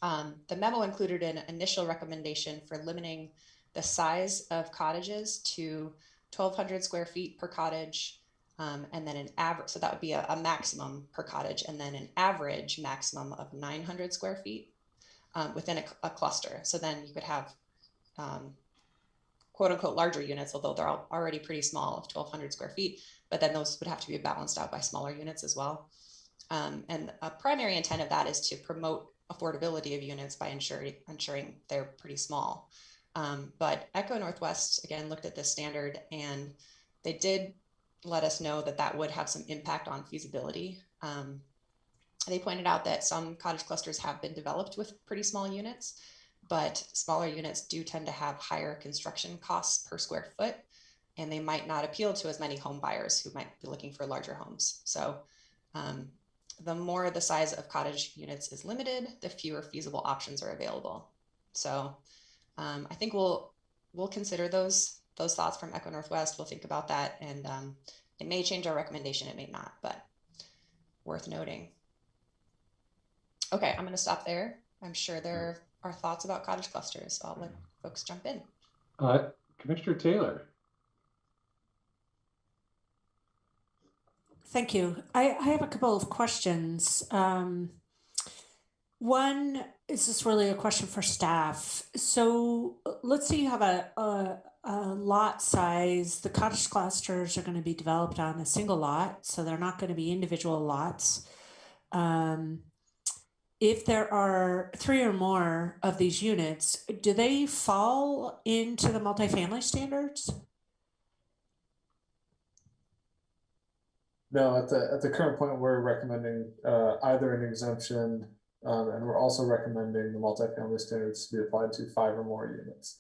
the memo included an initial recommendation for limiting the size of cottages to 1,200 square feet per cottage, and then an average, so that would be a maximum per cottage, and then an average maximum of 900 square feet within a cluster. So then you could have quote unquote larger units, although they're already pretty small, of 1,200 square feet, but then those would have to be balanced out by smaller units as well. And a primary intent of that is to promote affordability of units by ensuring they're pretty small. But Echo Northwest, again, looked at this standard and they did let us know that that would have some impact on feasibility. They pointed out that some cottage clusters have been developed with pretty small units, but smaller units do tend to have higher construction costs per square foot, and they might not appeal to as many home buyers who might be looking for larger homes. So the more the size of cottage units is limited, the fewer feasible options are available. So I think we'll consider those thoughts from Echo Northwest. We'll think about that, and it may change our recommendation, it may not, but worth noting. Okay, I'm going to stop there. I'm sure there are thoughts about cottage clusters, so I'll let folks jump in.
Commissioner Taylor.
Thank you. I have a couple of questions. One, is this really a question for staff? So let's say you have a lot size. The cottage clusters are going to be developed on a single lot, so they're not going to be individual lots. If there are 3 or more of these units, do they fall into the multifamily standards?
No, at the current point, we're recommending either an exemption, and we're also recommending the multifamily standards to be applied to 5 or more units.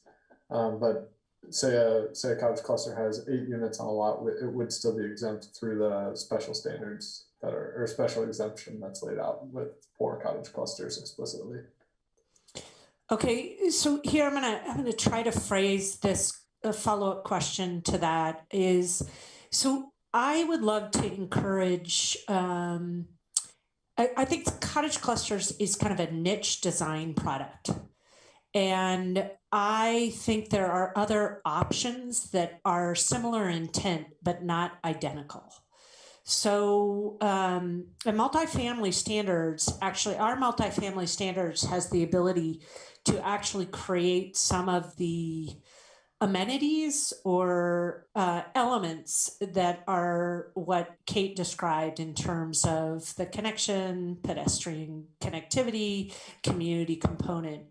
But say a cottage cluster has 8 units on a lot, it would still be exempt through the special standards that are, or special exemption that's laid out with 4 cottage clusters explicitly.
Okay, so here I'm gonna try to phrase this follow-up question to that is, so I would love to encourage, I think cottage clusters is kind of a niche design product. And I think there are other options that are similar intent, but not identical. So multifamily standards, actually, our multifamily standards has the ability to actually create some of the amenities or elements that are what Kate described in terms of the connection, pedestrian connectivity, community component.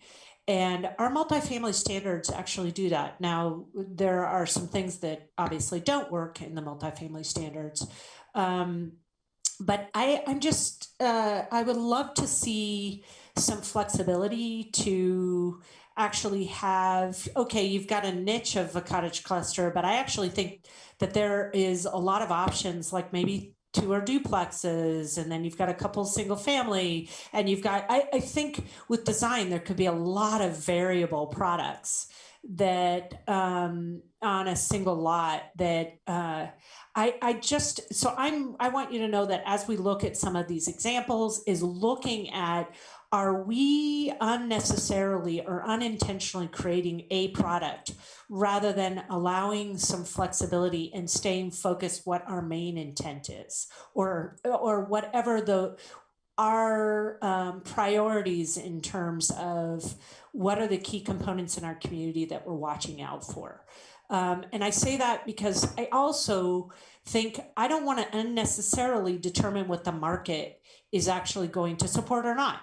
And our multifamily standards actually do that. Now, there are some things that obviously don't work in the multifamily standards. But I'm just, I would love to see some flexibility to actually have, okay, you've got a niche of a cottage cluster, but I actually think that there is a lot of options, like maybe 2 are duplexes, and then you've got a couple single family, and you've got, I think with design, there could be a lot of variable products that on a single lot that I want you to know that as we look at some of these examples is looking at, are we unnecessarily or unintentionally creating a product rather than allowing some flexibility and staying focused what our main intent is, or whatever our priorities in terms of what are the key components in our community that we're watching out for. And I say that because I also think I don't want to unnecessarily determine what the market is actually going to support or not.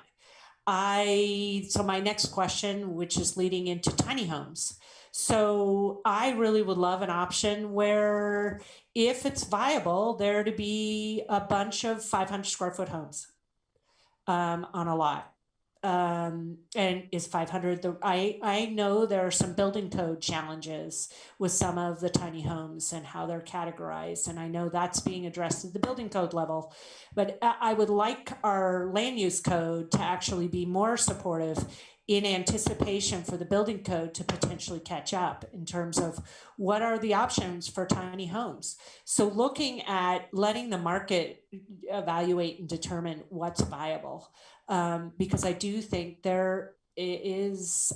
So my next question, which is leading into tiny homes. So I really would love an option where, if it's viable, there to be a bunch of 500 square foot homes on a lot. And is 500 I know there are some building code challenges with some of the tiny homes and how they're categorized, and I know that's being addressed at the building code level, but I would like our land use code to actually be more supportive in anticipation for the building code to potentially catch up in terms of what are the options for tiny homes. So looking at letting the market evaluate and determine what's viable, because I do think there is,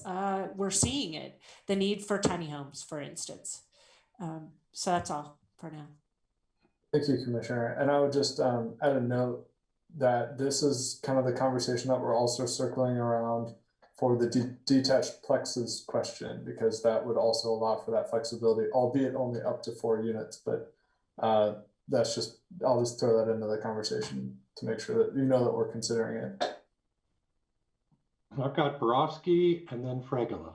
we're seeing it, the need for tiny homes, for instance. So that's all for now.
Thank you, Commissioner. And I would just add a note that this is kind of the conversation that we're also circling around for the detached plexus question, because that would also allow for that flexibility, albeit only up to 4 units. But that's just, I'll just throw that into the conversation to make sure that you know that we're considering it.
I've got Borowski and then Fregula.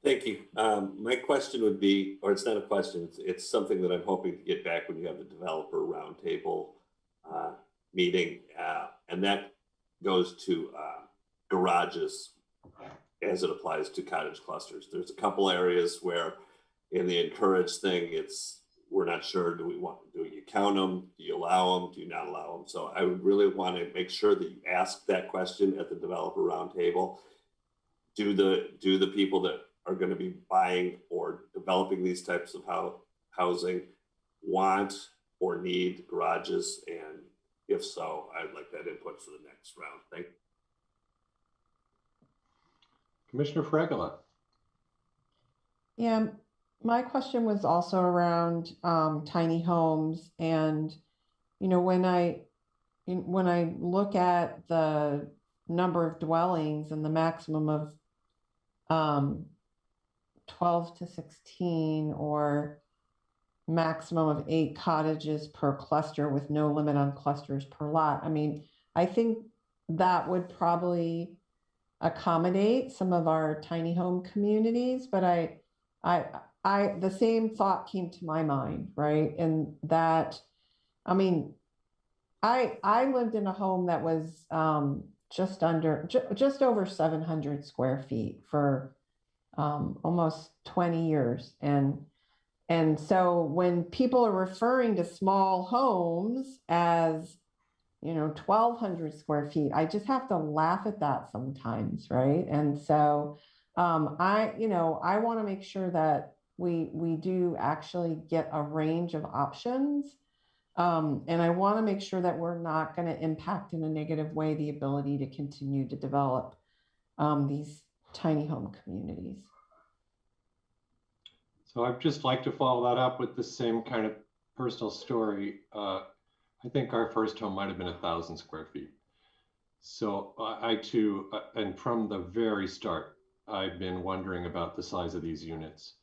Thank you. My question would be, or it's not a question, it's something that I'm hoping to get back when you have the developer roundtable meeting, and that goes to garages as it applies to cottage clusters. There's a couple areas where in the encourage thing, we're not sure, do you count them? Do you allow them? Do you not allow them? So I would really want to make sure that you ask that question at the developer roundtable. Do the people that are going to be buying or developing these types of housing want or need garages? And if so, I'd like that input for the next round. Thank you.
Commissioner Fregula.
Yeah, my question was also around tiny homes, and when I look at the number of dwellings and the maximum of 12 to 16 or maximum of 8 cottages per cluster with no limit on clusters per lot, I mean, I think that would probably accommodate some of our tiny home communities, but the same thought came to my mind, right? And that, I mean, I lived in a home that was just over 700 square feet for almost 20 years. And so when people are referring to small homes as 1,200 square feet, I just have to laugh at that sometimes, right? And so I want to make sure that we do actually get a range of options. And I want to make sure that we're not going to impact in a negative way the ability to continue to develop these tiny home communities.
So I'd just like to follow that up with the same kind of personal story. I think our first home might have been 1,000 square feet. So I too, and from the very start, I've been wondering about the size of these units.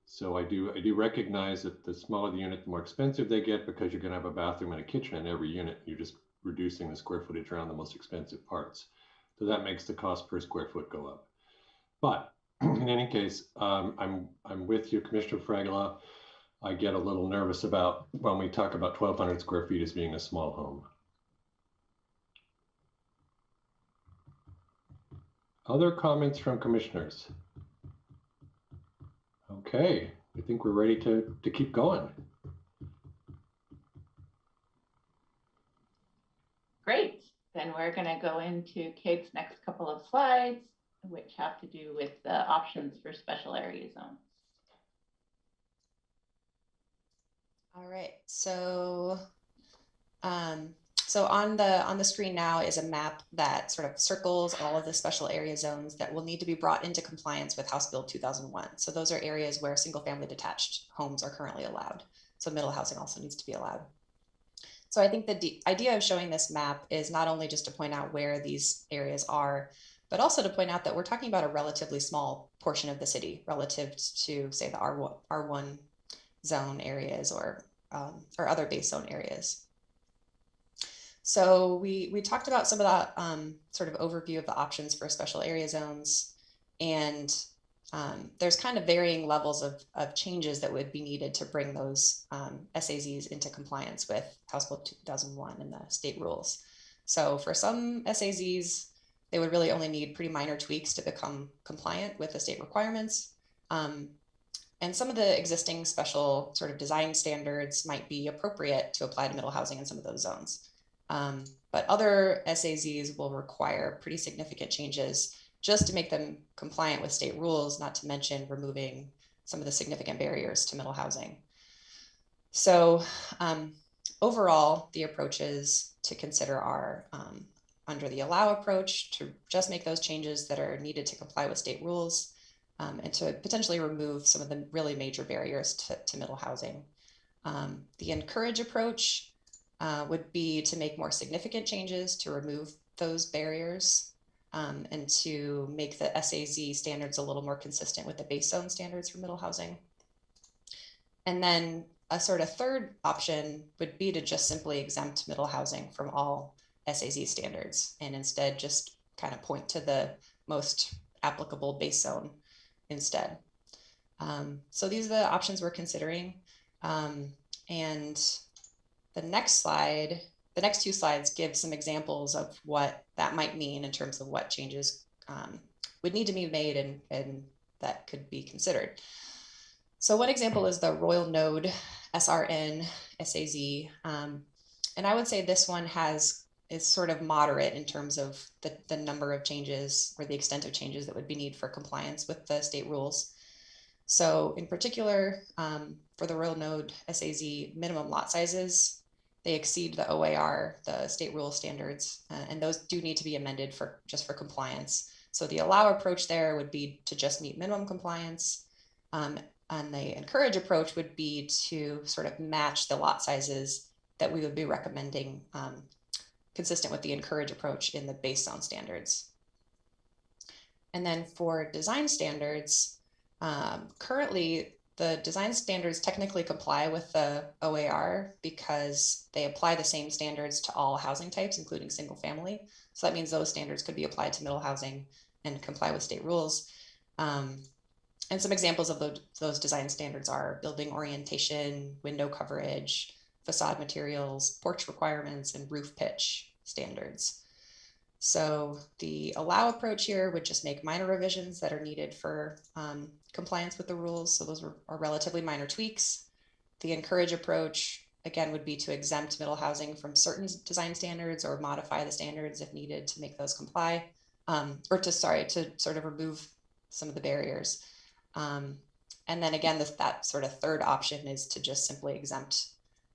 So I do recognize that the smaller the unit, the more expensive they get, because you're going to have a bathroom and a kitchen in every unit. You're just reducing the square footage around the most expensive parts. So that makes the cost per square foot go up. But in any case, I'm with you, Commissioner Fregula. I get a little nervous about when we talk about 1,200 square feet as being a small home. Other comments from commissioners? Okay, I think we're ready to keep going.
Great, then we're gonna go into Kate's next couple of slides, which have to do with the options for special area zones.
All right, so on the screen now is a map that sort of circles all of the special area zones that will need to be brought into compliance with House Bill 2001. So those are areas where single family detached homes are currently allowed. So middle housing also needs to be allowed. So I think the idea of showing this map is not only just to point out where these areas are, but also to point out that we're talking about a relatively small portion of the city relative to, say, the R1 zone areas or other base zone areas. So we talked about some of that sort of overview of the options for special area zones, and there's kind of varying levels of changes that would be needed to bring those SAZs into compliance with House Bill 2001 and the state rules. So for some SAZs, they would really only need pretty minor tweaks to become compliant with the state requirements. And some of the existing special sort of design standards might be appropriate to apply to middle housing in some of those zones. But other SAZs will require pretty significant changes just to make them compliant with state rules, not to mention removing some of the significant barriers to middle housing. So overall, the approaches to consider are under the allow approach, to just make those changes that are needed to comply with state rules, and to potentially remove some of the really major barriers to middle housing. The encourage approach would be to make more significant changes to remove those barriers, and to make the SAZ standards a little more consistent with the base zone standards for middle housing. And then a sort of third option would be to just simply exempt middle housing from all SAZ standards, and instead just kind of point to the most applicable base zone instead. So these are the options we're considering. And the next slide, the next two slides give some examples of what that might mean in terms of what changes would need to be made and that could be considered. So one example is the Royal Node SRN SAZ. And I would say this one is sort of moderate in terms of the number of changes or the extent of changes that would be needed for compliance with the state rules. So in particular, for the Royal Node SAZ minimum lot sizes, they exceed the OAR, the state rule standards, and those do need to be amended just for compliance. So the allow approach there would be to just meet minimum compliance, and the encourage approach would be to sort of match the lot sizes that we would be recommending, consistent with the encourage approach in the base zone standards. And then for design standards, currently the design standards technically comply with the OAR because they apply the same standards to all housing types, including single family. So that means those standards could be applied to middle housing and comply with state rules. And some examples of those design standards are building orientation, window coverage, facade materials, porch requirements, and roof pitch standards. So the allow approach here would just make minor revisions that are needed for compliance with the rules. So those are relatively minor tweaks. The encourage approach, again, would be to exempt middle housing from certain design standards or modify the standards if needed to make those comply, or to sort of remove some of the barriers. And then again, that sort of third option is to just simply exempt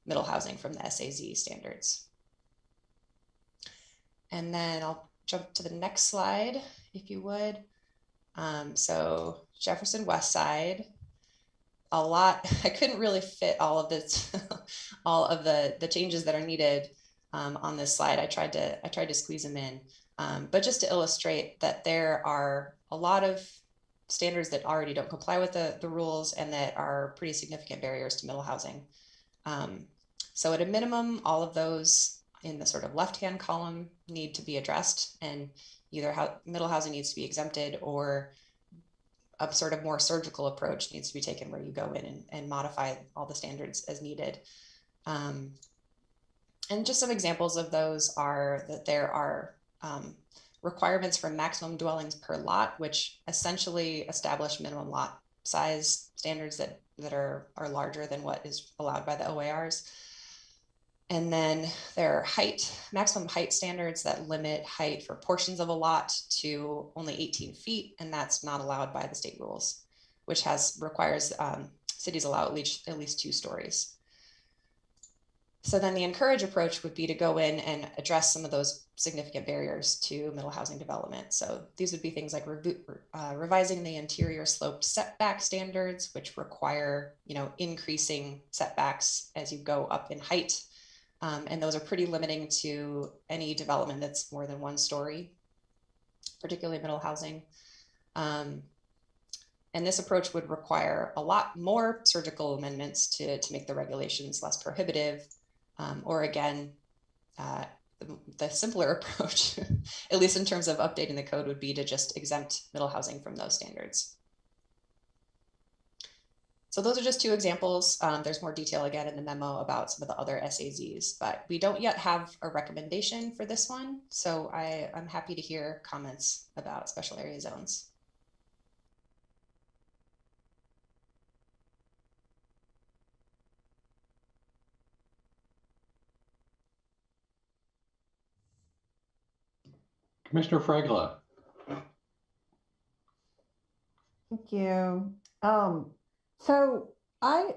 middle housing from the SAZ standards. And then I'll jump to the next slide, if you would. So Jefferson West Side, I couldn't really fit all of this, all of the changes that are needed on this slide. I tried to squeeze them in, but just to illustrate that there are a lot of standards that already don't comply with the rules and that are pretty significant barriers to middle housing. So at a minimum, all of those in the sort of left-hand column need to be addressed, and either middle housing needs to be exempted or a sort of more surgical approach needs to be taken where you go in and modify all the standards as needed. And just some examples of those are that there are requirements for maximum dwellings per lot, which essentially establish minimum lot size standards that are larger than what is allowed by the OARs. And then there are maximum height standards that limit height for portions of a lot to only 18 feet, and that's not allowed by the state rules, which requires cities allow at least 2 stories. So then the encourage approach would be to go in and address some of those significant barriers to middle housing development. So these would be things like revising the interior sloped setback standards, which require, increasing setbacks as you go up in height. And those are pretty limiting to any development that's more than 1 story, particularly middle housing. And this approach would require a lot more surgical amendments to make the regulations less prohibitive, or again, the simpler approach, at least in terms of updating the code, would be to just exempt middle housing from those standards. So those are just two examples. There's more detail again in the memo about some of the other SAZs, but we don't yet have a recommendation for this one. So I'm happy to hear comments about special area zones.
Commissioner Fragola.
Thank you. So I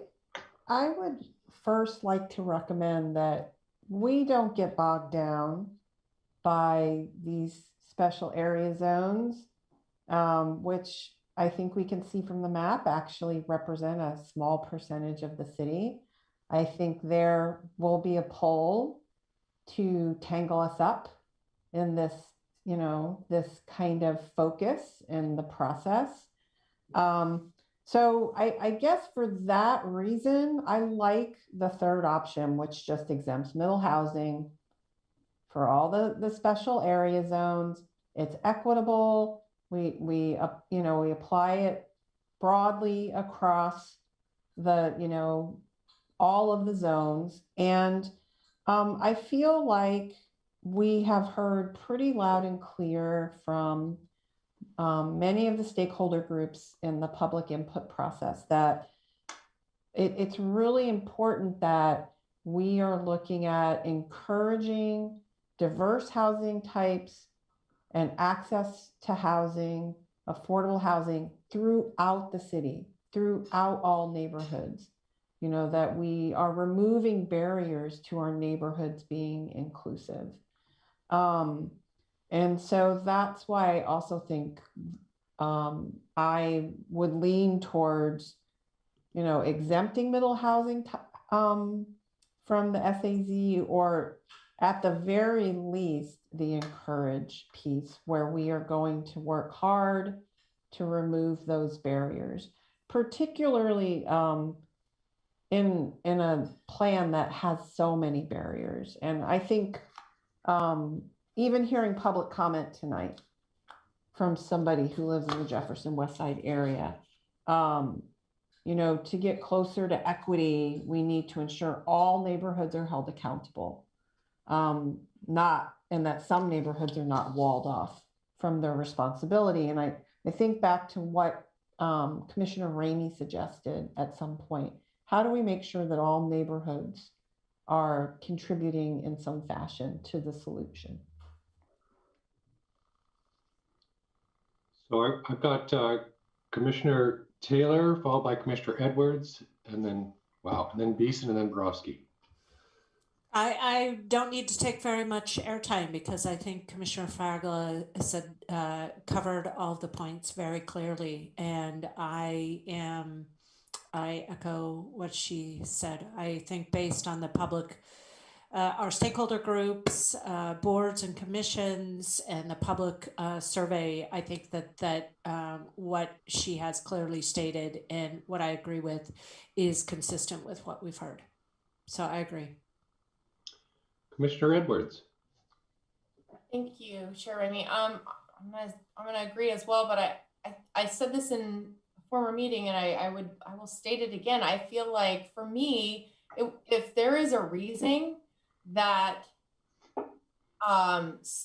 would first like to recommend that we don't get bogged down by these special area zones, which I think we can see from the map actually represent a small percentage of the city. I think there will be a pull to tangle us up in this, this kind of focus in the process. So I guess for that reason, I like the third option, which just exempts middle housing for all the special area zones. It's equitable. We apply it broadly across the, all of the zones. And I feel like we have heard pretty loud and clear from many of the stakeholder groups in the public input process that it's really important that we are looking at encouraging diverse housing types and access to housing, affordable housing throughout the city, throughout all neighborhoods. That we are removing barriers to our neighborhoods being inclusive. And so that's why I also think I would lean towards, exempting middle housing from the SAZ, or at the very least, the encourage piece where we are going to work hard to remove those barriers, particularly in a plan that has so many barriers. And I think even hearing public comment tonight from somebody who lives in the Jefferson West Side area, to get closer to equity, we need to ensure all neighborhoods are held accountable, and that some neighborhoods are not walled off from their responsibility. And I think back to what Commissioner Ramey suggested at some point. How do we make sure that all neighborhoods are contributing in some fashion to the solution?
So I've got Commissioner Taylor, followed by Commissioner Edwards, and then Beeson, and then Borowski.
I don't need to take very much airtime because I think Commissioner Fragola said covered all the points very clearly, and I echo what she said. I think based on the public, our stakeholder groups, boards and commissions, and the public survey, I think that what she has clearly stated and what I agree with is consistent with what we've heard. So I agree.
Commissioner Edwards.
Thank you, Chair Ramey. I'm gonna agree as well, but I said this in a former meeting, and I will state it again. I feel like for me, if there is a reason that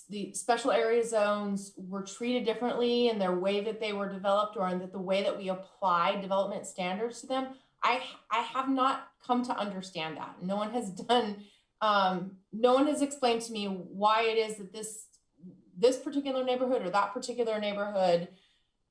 the special area zones were treated differently in their way that they were developed, or in the way that we apply development standards to them, I have not come to understand that. No one has done. No one has explained to me why it is that this particular neighborhood or that particular neighborhood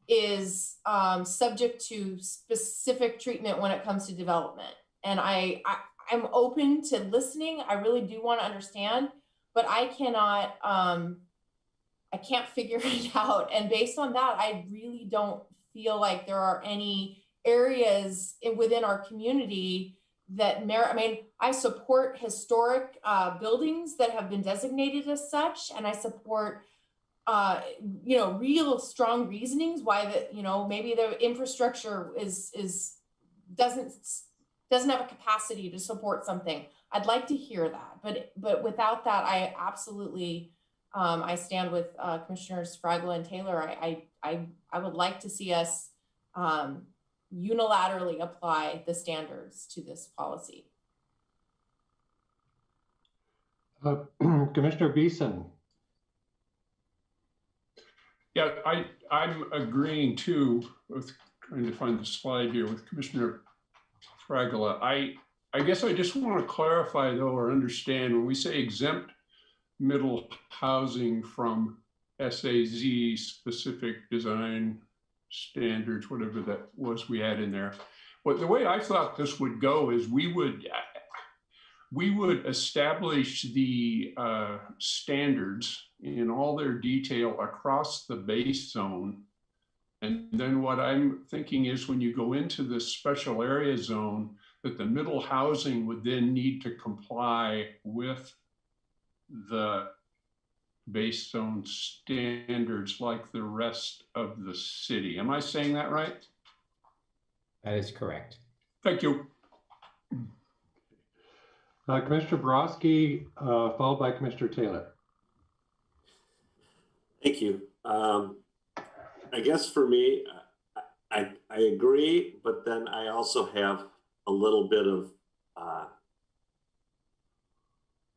is subject to specific treatment when it comes to development. And I'm open to listening. I really do want to understand, but I cannot, I can't figure it out. And based on that, I really don't feel like there are any areas within our community that merit. I mean, I support historic buildings that have been designated as such, and I support real strong reasonings why maybe the infrastructure doesn't doesn't have a capacity to support something. I'd like to hear that, but without that, I absolutely, I stand with Commissioners Fragla and Taylor. I would like to see us unilaterally apply the standards to this policy.
Commissioner Beeson.
Yeah, I'm agreeing too with trying to find the slide here with Commissioner Fragala. I guess I just want to clarify though, or understand when we say exempt middle housing from SAZ specific design standards, whatever that was we had in there. But the way I thought this would go is we would establish the standards in all their detail across the base zone. And then what I'm thinking is when you go into this special area zone, that the middle housing would then need to comply with the base zone standards like the rest of the city. Am I saying that right?
That is correct.
Thank you.
Commissioner Borowski, followed by Commissioner Taylor.
Thank you. I guess for me, I agree, but then I also have a little bit of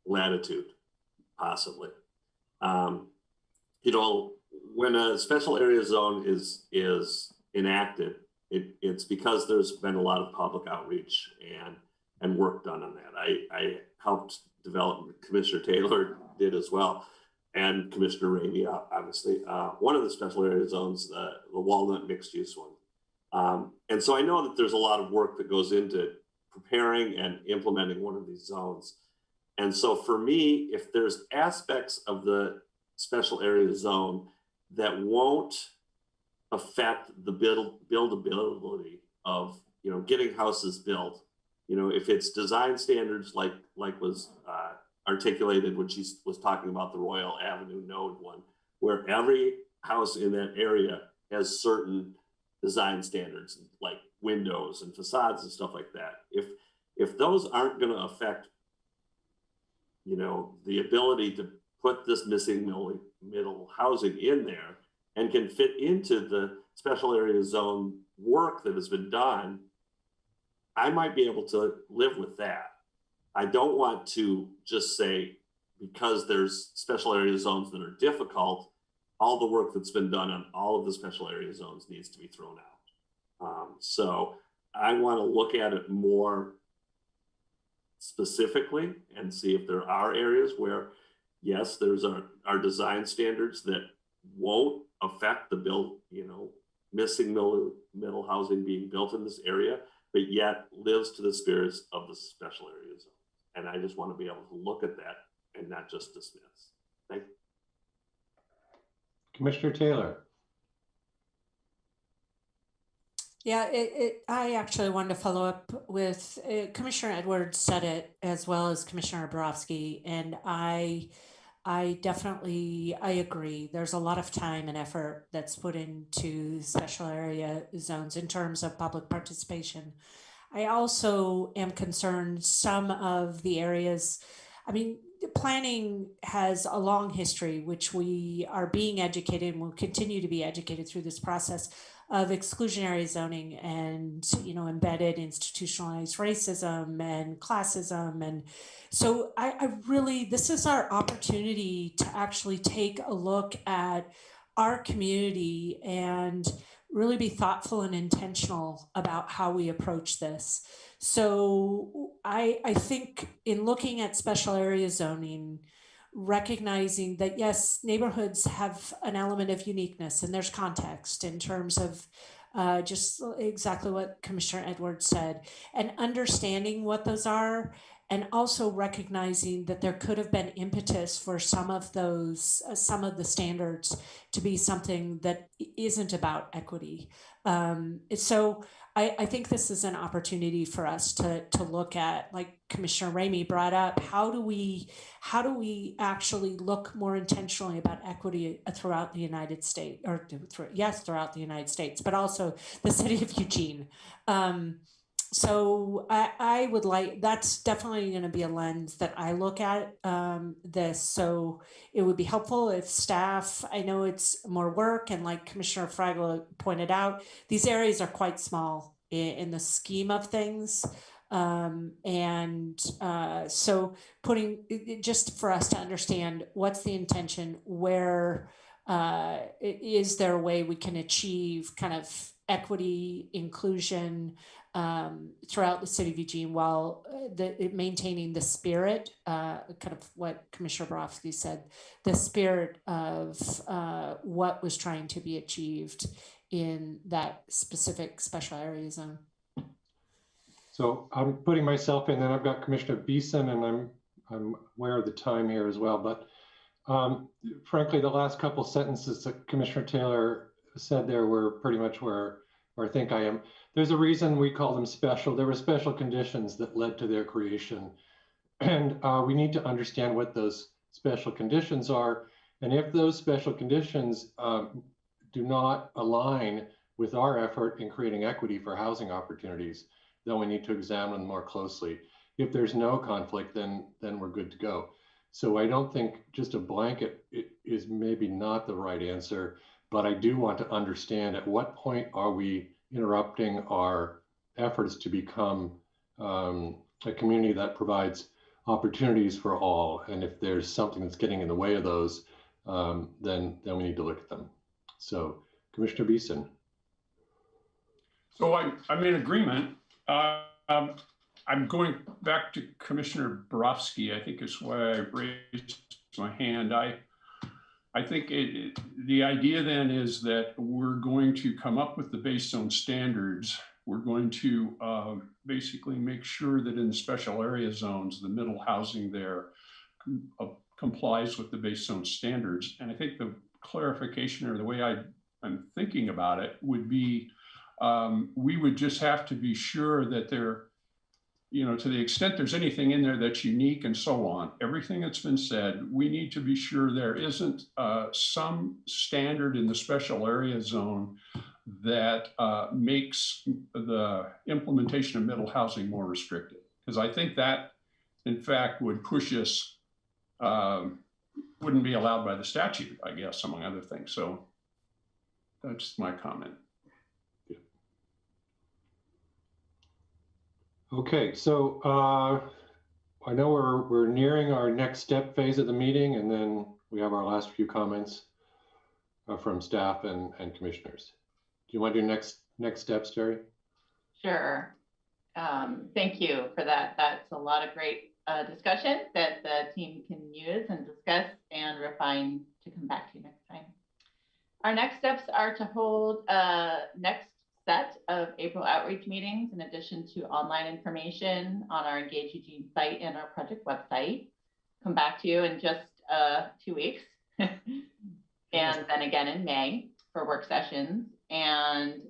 latitude, possibly. You know, when a special area zone is enacted, it's because there's been a lot of public outreach and work done on that. I helped develop, Commissioner Taylor did as well, and Commissioner Ramey, obviously, one of the special area zones, the Walnut mixed use one. And so I know that there's a lot of work that goes into preparing and implementing one of these zones. And so for me, if there's aspects of the special area zone that won't affect the buildability of, you know, getting houses built, you know, if it's design standards like was articulated when she was talking about the Royal Avenue Node one, where every house in that area has certain design standards like windows and facades and stuff like that. If those aren't going to affect, you know, the ability to put this missing middle housing in there and can fit into the special area zone work that has been done, I might be able to live with that. I don't want to just say, because there's special area zones that are difficult, all the work that's been done on all of the special area zones needs to be thrown out. So I want to look at it more specifically and see if there are areas where, yes, there's our design standards that won't affect the missing middle housing being built in this area, but yet lives to the spirits of the special area zone. And I just want to be able to look at that and not just dismiss. Thank you.
Commissioner Taylor.
Yeah, I actually wanted to follow up with Commissioner Edwards said it as well as Commissioner Borowski, and I definitely agree. There's a lot of time and effort that's put into special area zones in terms of public participation. I also am concerned some of the areas, I mean, planning has a long history, which we are being educated and will continue to be educated through this process of exclusionary zoning and, you know, embedded institutionalized racism and classism. And so I really, this is our opportunity to actually take a look at our community and really be thoughtful and intentional about how we approach this. So I think in looking at special area zoning, recognizing that yes, neighborhoods have an element of uniqueness and there's context in terms of just exactly what Commissioner Edwards said, and understanding what those are, and also recognizing that there could have been impetus for some of those, some of the standards to be something that isn't about equity. So I think this is an opportunity for us to look at, like Commissioner Ramey brought up, how do we actually look more intentionally about equity throughout the United States, or throughout the United States, but also the city of Eugene. So I would like, that's definitely going to be a lens that I look at this. So it would be helpful if staff, I know it's more work, and like Commissioner Fraggle pointed out, these areas are quite small in the scheme of things. So putting, just for us to understand what's the intention, where is there a way we can achieve kind of equity, inclusion, throughout the city of Eugene, while maintaining the spirit, kind of what Commissioner Borofsky said, the spirit of what was trying to be achieved in that specific special area zone.
So I'm putting myself in, and I've got Commissioner Beeson, and I'm aware of the time here as well. But frankly, the last couple sentences that Commissioner Taylor said there were pretty much where I think I am. There's a reason we call them special. There were special conditions that led to their creation. And we need to understand what those special conditions are. And if those special conditions do not align with our effort in creating equity for housing opportunities, then we need to examine them more closely. If there's no conflict, then we're good to go. So I don't think just a blanket is maybe not the right answer, but I do want to understand at what point are we interrupting our efforts to become a community that provides opportunities for all. And if there's something that's getting in the way of those, then we need to look at them. So Commissioner Beeson.
So I'm in agreement. I'm going back to Commissioner Borofsky. I think is why I raised my hand. I think the idea then is that we're going to come up with the base zone standards. We're going to basically make sure that in the special area zones, the middle housing there complies with the base zone standards. And I think the clarification, or the way I'm thinking about it, would be we would just have to be sure that there, to the extent there's anything in there that's unique and so on, everything that's been said, we need to be sure there isn't some standard in the special area zone that makes the implementation of middle housing more restrictive. Because I think that, in fact, would push us, wouldn't be allowed by the statute, I guess, among other things. So that's my comment.
Okay, so I know we're nearing our next step phase of the meeting, and then we have our last few comments from staff and commissioners. Do you want to do next steps, Terry?
Sure. Thank you for that. That's a lot of great discussion that the team can use and discuss and refine to come back to you next time. Our next steps are to hold next set of April outreach meetings, in addition to online information on our Engage Eugene site and our project website. Come back to you in just 2 weeks. And then again in May for work sessions. And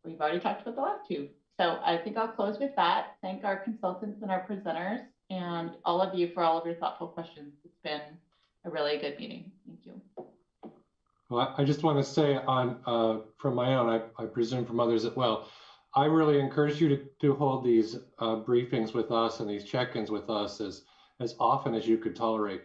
we've already talked about the last two. So I think I'll close with that. Thank our consultants and our presenters and all of you for all of your thoughtful questions. It's been a really good meeting. Thank you.
Well, I just want to say from my own, I presume from others as well, I really encourage you to hold these briefings with us and these check-ins with us as often as you could tolerate.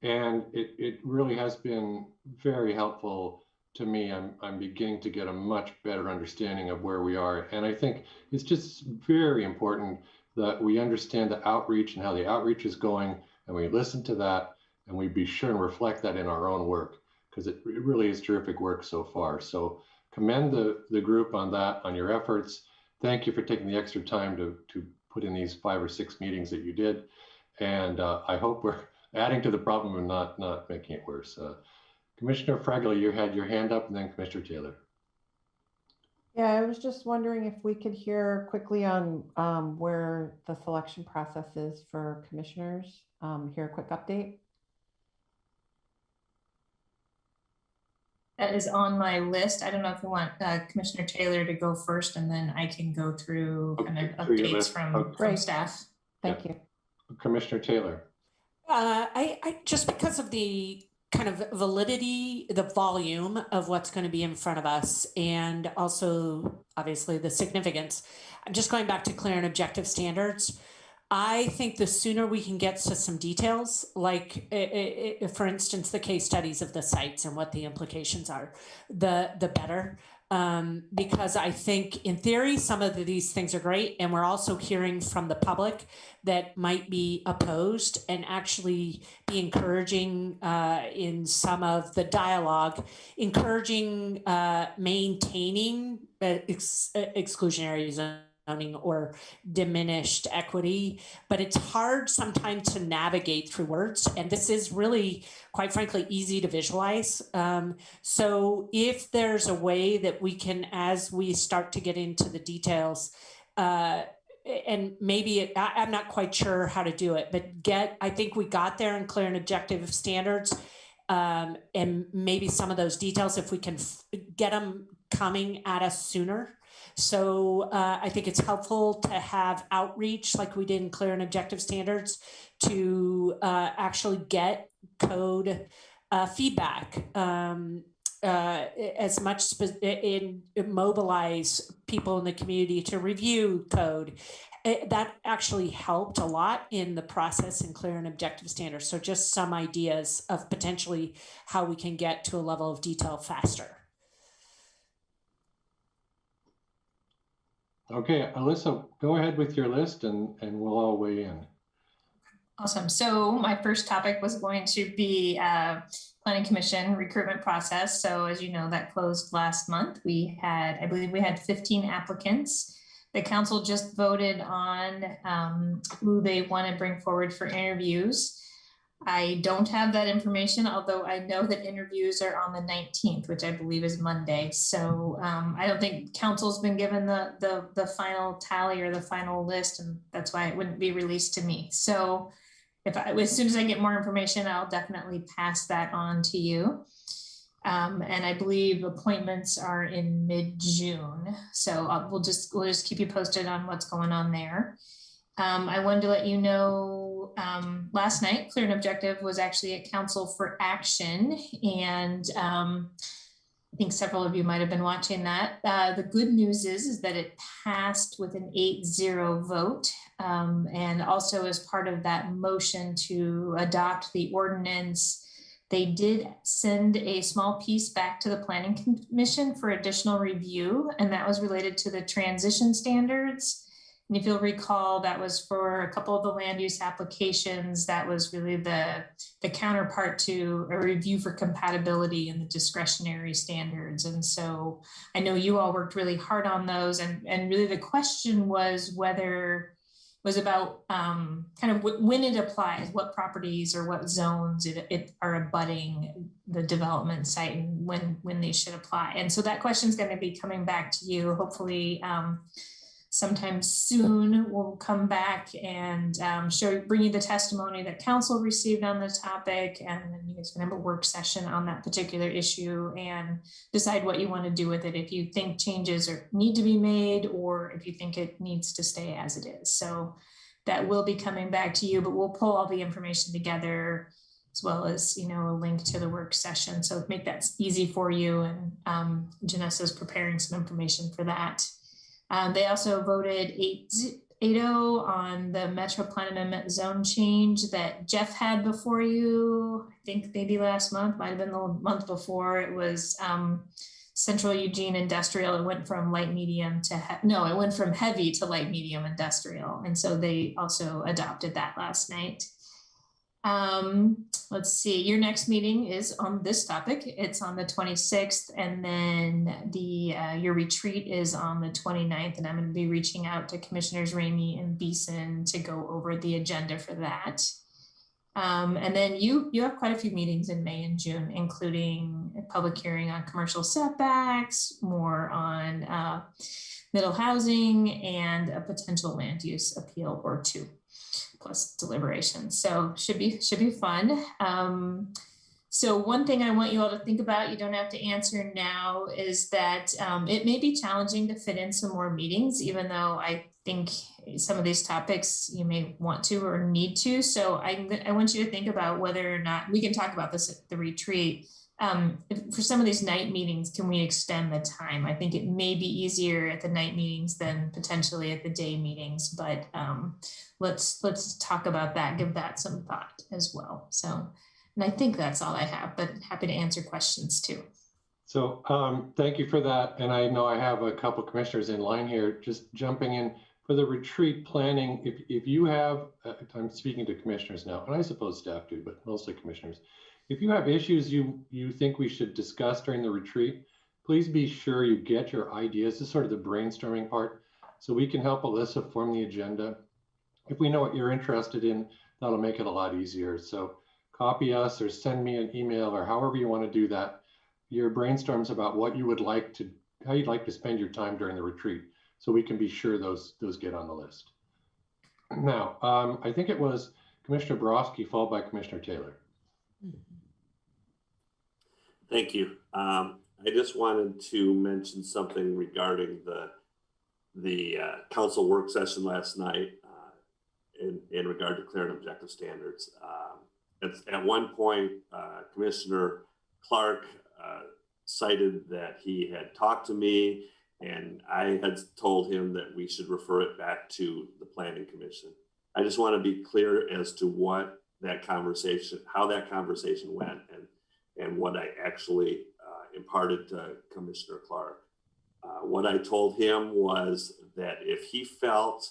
And it really has been very helpful to me. I'm beginning to get a much better understanding of where we are. And I think it's just very important that we understand the outreach and how the outreach is going, and we listen to that, and we be sure and reflect that in our own work, because it really is terrific work so far. So commend the group on that, on your efforts. Thank you for taking the extra time to put in these 5 or 6 meetings that you did. And I hope we're adding to the problem and not making it worse. Commissioner Fraggle, you had your hand up, and then Commissioner Taylor.
Yeah, I was just wondering if we could hear quickly on where the selection process is for commissioners. Hear a quick update.
That is on my list. I don't know if you want Commissioner Taylor to go first, and then I can go through kind of updates from staff.
Thank you.
Commissioner Taylor.
I just because of the kind of validity, the volume of what's going to be in front of us, and also obviously the significance. I'm just going back to clear and objective standards. I think the sooner we can get to some details, like for instance, the case studies of the sites and what the implications are, the better. Because I think in theory, some of these things are great. And we're also hearing from the public that might be opposed, and actually be encouraging in some of the dialogue, encouraging maintaining exclusionary zoning or diminished equity. But it's hard sometimes to navigate through words. And this is really, quite frankly, easy to visualize. So if there's a way that we can, as we start to get into the details, and maybe I'm not quite sure how to do it, but I think we got there in clear and objective standards. And maybe some of those details, if we can get them coming at us sooner. So I think it's helpful to have outreach like we did in clear and objective standards to actually get code feedback as much mobilize people in the community to review code. That actually helped a lot in the process in clear and objective standards. So just some ideas of potentially how we can get to a level of detail faster.
Okay, Alyssa, go ahead with your list and we'll all weigh in.
Awesome. So my first topic was going to be Planning Commission recruitment process. So as you know, that closed last month. I believe we had 15 applicants. The council just voted on who they want to bring forward for interviews. I don't have that information, although I know that interviews are on the 19th, which I believe is Monday. So I don't think council's been given the final tally or the final list, and that's why it wouldn't be released to me. So as soon as I get more information, I'll definitely pass that on to you. And I believe appointments are in mid-June. So we'll just keep you posted on what's going on there. I wanted to let you know last night, Clear and Objective was actually at Council for Action. And I think several of you might have been watching that. The good news is that it passed with an 8-0 vote. And also as part of that motion to adopt the ordinance, they did send a small piece back to the Planning Commission for additional review. And that was related to the transition standards. And if you'll recall, that was for a couple of the land use applications. That was really the counterpart to a review for compatibility and the discretionary standards. And so I know you all worked really hard on those. And really the question was about kind of when it applies, what properties or what zones it are abutting the development site and when they should apply. And so that question is going to be coming back to you, hopefully sometime soon. We'll come back and bring you the testimony that council received on the topic, and then you guys can have a work session on that particular issue and decide what you want to do with it, if you think changes need to be made or if you think it needs to stay as it is. So that will be coming back to you, but we'll pull all the information together as well as, a link to the work session. So make that easy for you. And Janessa's preparing some information for that. They also voted 8-0 on the Metro Plan Amendment zone change that Jeff had before you. I think maybe last month, might have been the month before. It was Central Eugene Industrial. It went from light medium to, it went from heavy to light medium industrial. And so they also adopted that last night. Let's see, your next meeting is on this topic. It's on the 26th, and then your retreat is on the 29th, and I'm going to be reaching out to Commissioners Ramey and Beeson to go over the agenda for that. And then you have quite a few meetings in May and June, including a public hearing on commercial setbacks, more on middle housing, and a potential land use appeal or two, plus deliberation. So should be fun. So one thing I want you all to think about, you don't have to answer now, is that it may be challenging to fit in some more meetings, even though I think some of these topics you may want to or need to. So I want you to think about whether or not we can talk about this at the retreat. For some of these night meetings, can we extend the time? I think it may be easier at the night meetings than potentially at the day meetings, but let's talk about that, give that some thought as well. So, and I think that's all I have, but happy to answer questions too. So thank you for that. And I know I have a couple commissioners in line here, just jumping in for the retreat planning. If you have, I'm speaking to commissioners now, and I suppose staff do, but mostly commissioners. If you have issues you think we should discuss during the retreat, please be sure you get your ideas. This is sort of the brainstorming part, so we can help Alyssa form the agenda. If we know what you're interested in, that'll make it a lot easier. So copy us or send me an email or however you want to do that. Your brainstorms about what you would like to, how you'd like to spend your time during the retreat, so we can be sure those get on the list. Now, I think it was Commissioner Borowski followed by Commissioner Taylor.
Thank you. I just wanted to mention something regarding the council work session last night in regard to clear and objective standards. At one point, Commissioner Clark cited that he had talked to me and I had told him that we should refer it back to the Planning Commission. I just want to be clear as to what that conversation, how that conversation went, and what I actually imparted to Commissioner Clark. What I told him was that if he felt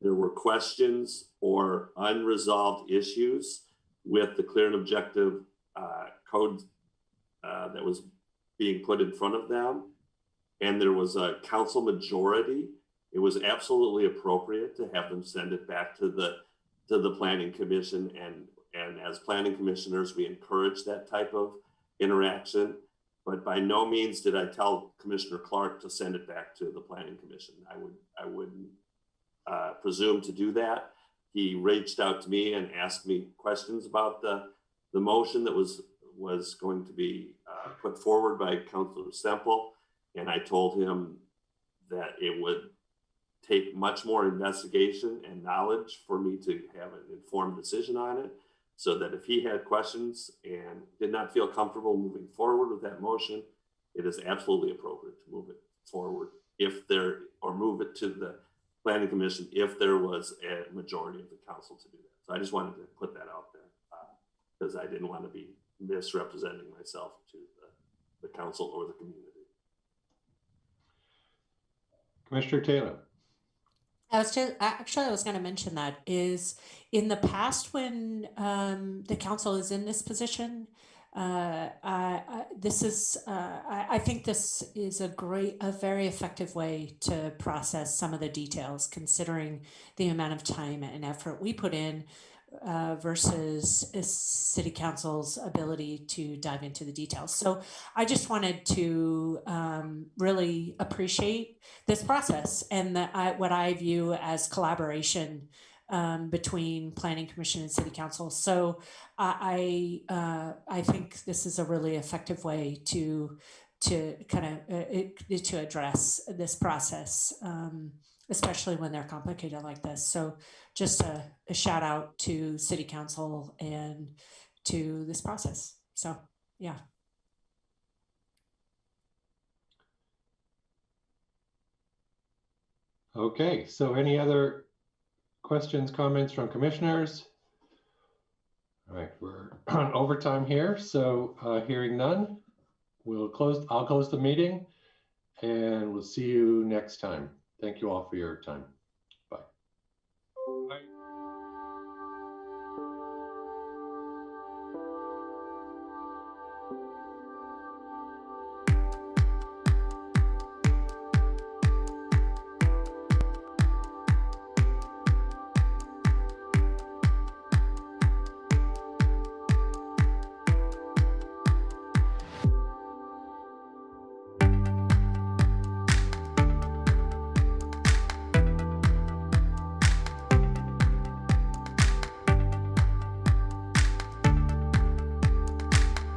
there were questions or unresolved issues with the clear and objective code that was being put in front of them, and there was a council majority, it was absolutely appropriate to have them send it back to the Planning Commission. And as planning commissioners, we encourage that type of interaction. But by no means did I tell Commissioner Clark to send it back to the Planning Commission. I wouldn't presume to do that. He reached out to me and asked me questions about the motion that was going to be put forward by Councilor Semple. And I told him that it would take much more investigation and knowledge for me to have an informed decision on it, so that if he had questions and did not feel comfortable moving forward with that motion, it is absolutely appropriate to move it forward or move it to the Planning Commission if there was a majority of the council to do that. So I just wanted to put that out there because I didn't want to be misrepresenting myself to the council or the community.
Commissioner Taylor.
I was going to mention that is in the past when the council is in this position, I think this is a very effective way to process some of the details, considering the amount of time and effort we put in versus City Council's ability to dive into the details. So I just wanted to really appreciate this process and what I view as collaboration between Planning Commission and City Council. So I think this is a really effective way to kind of to address this process, especially when they're complicated like this. So just a shout out to City Council and to this process. So yeah.
Okay, so any other questions, comments from commissioners? All right, we're on overtime here. So hearing none, I'll close the meeting and we'll see you next time. Thank you all for your time.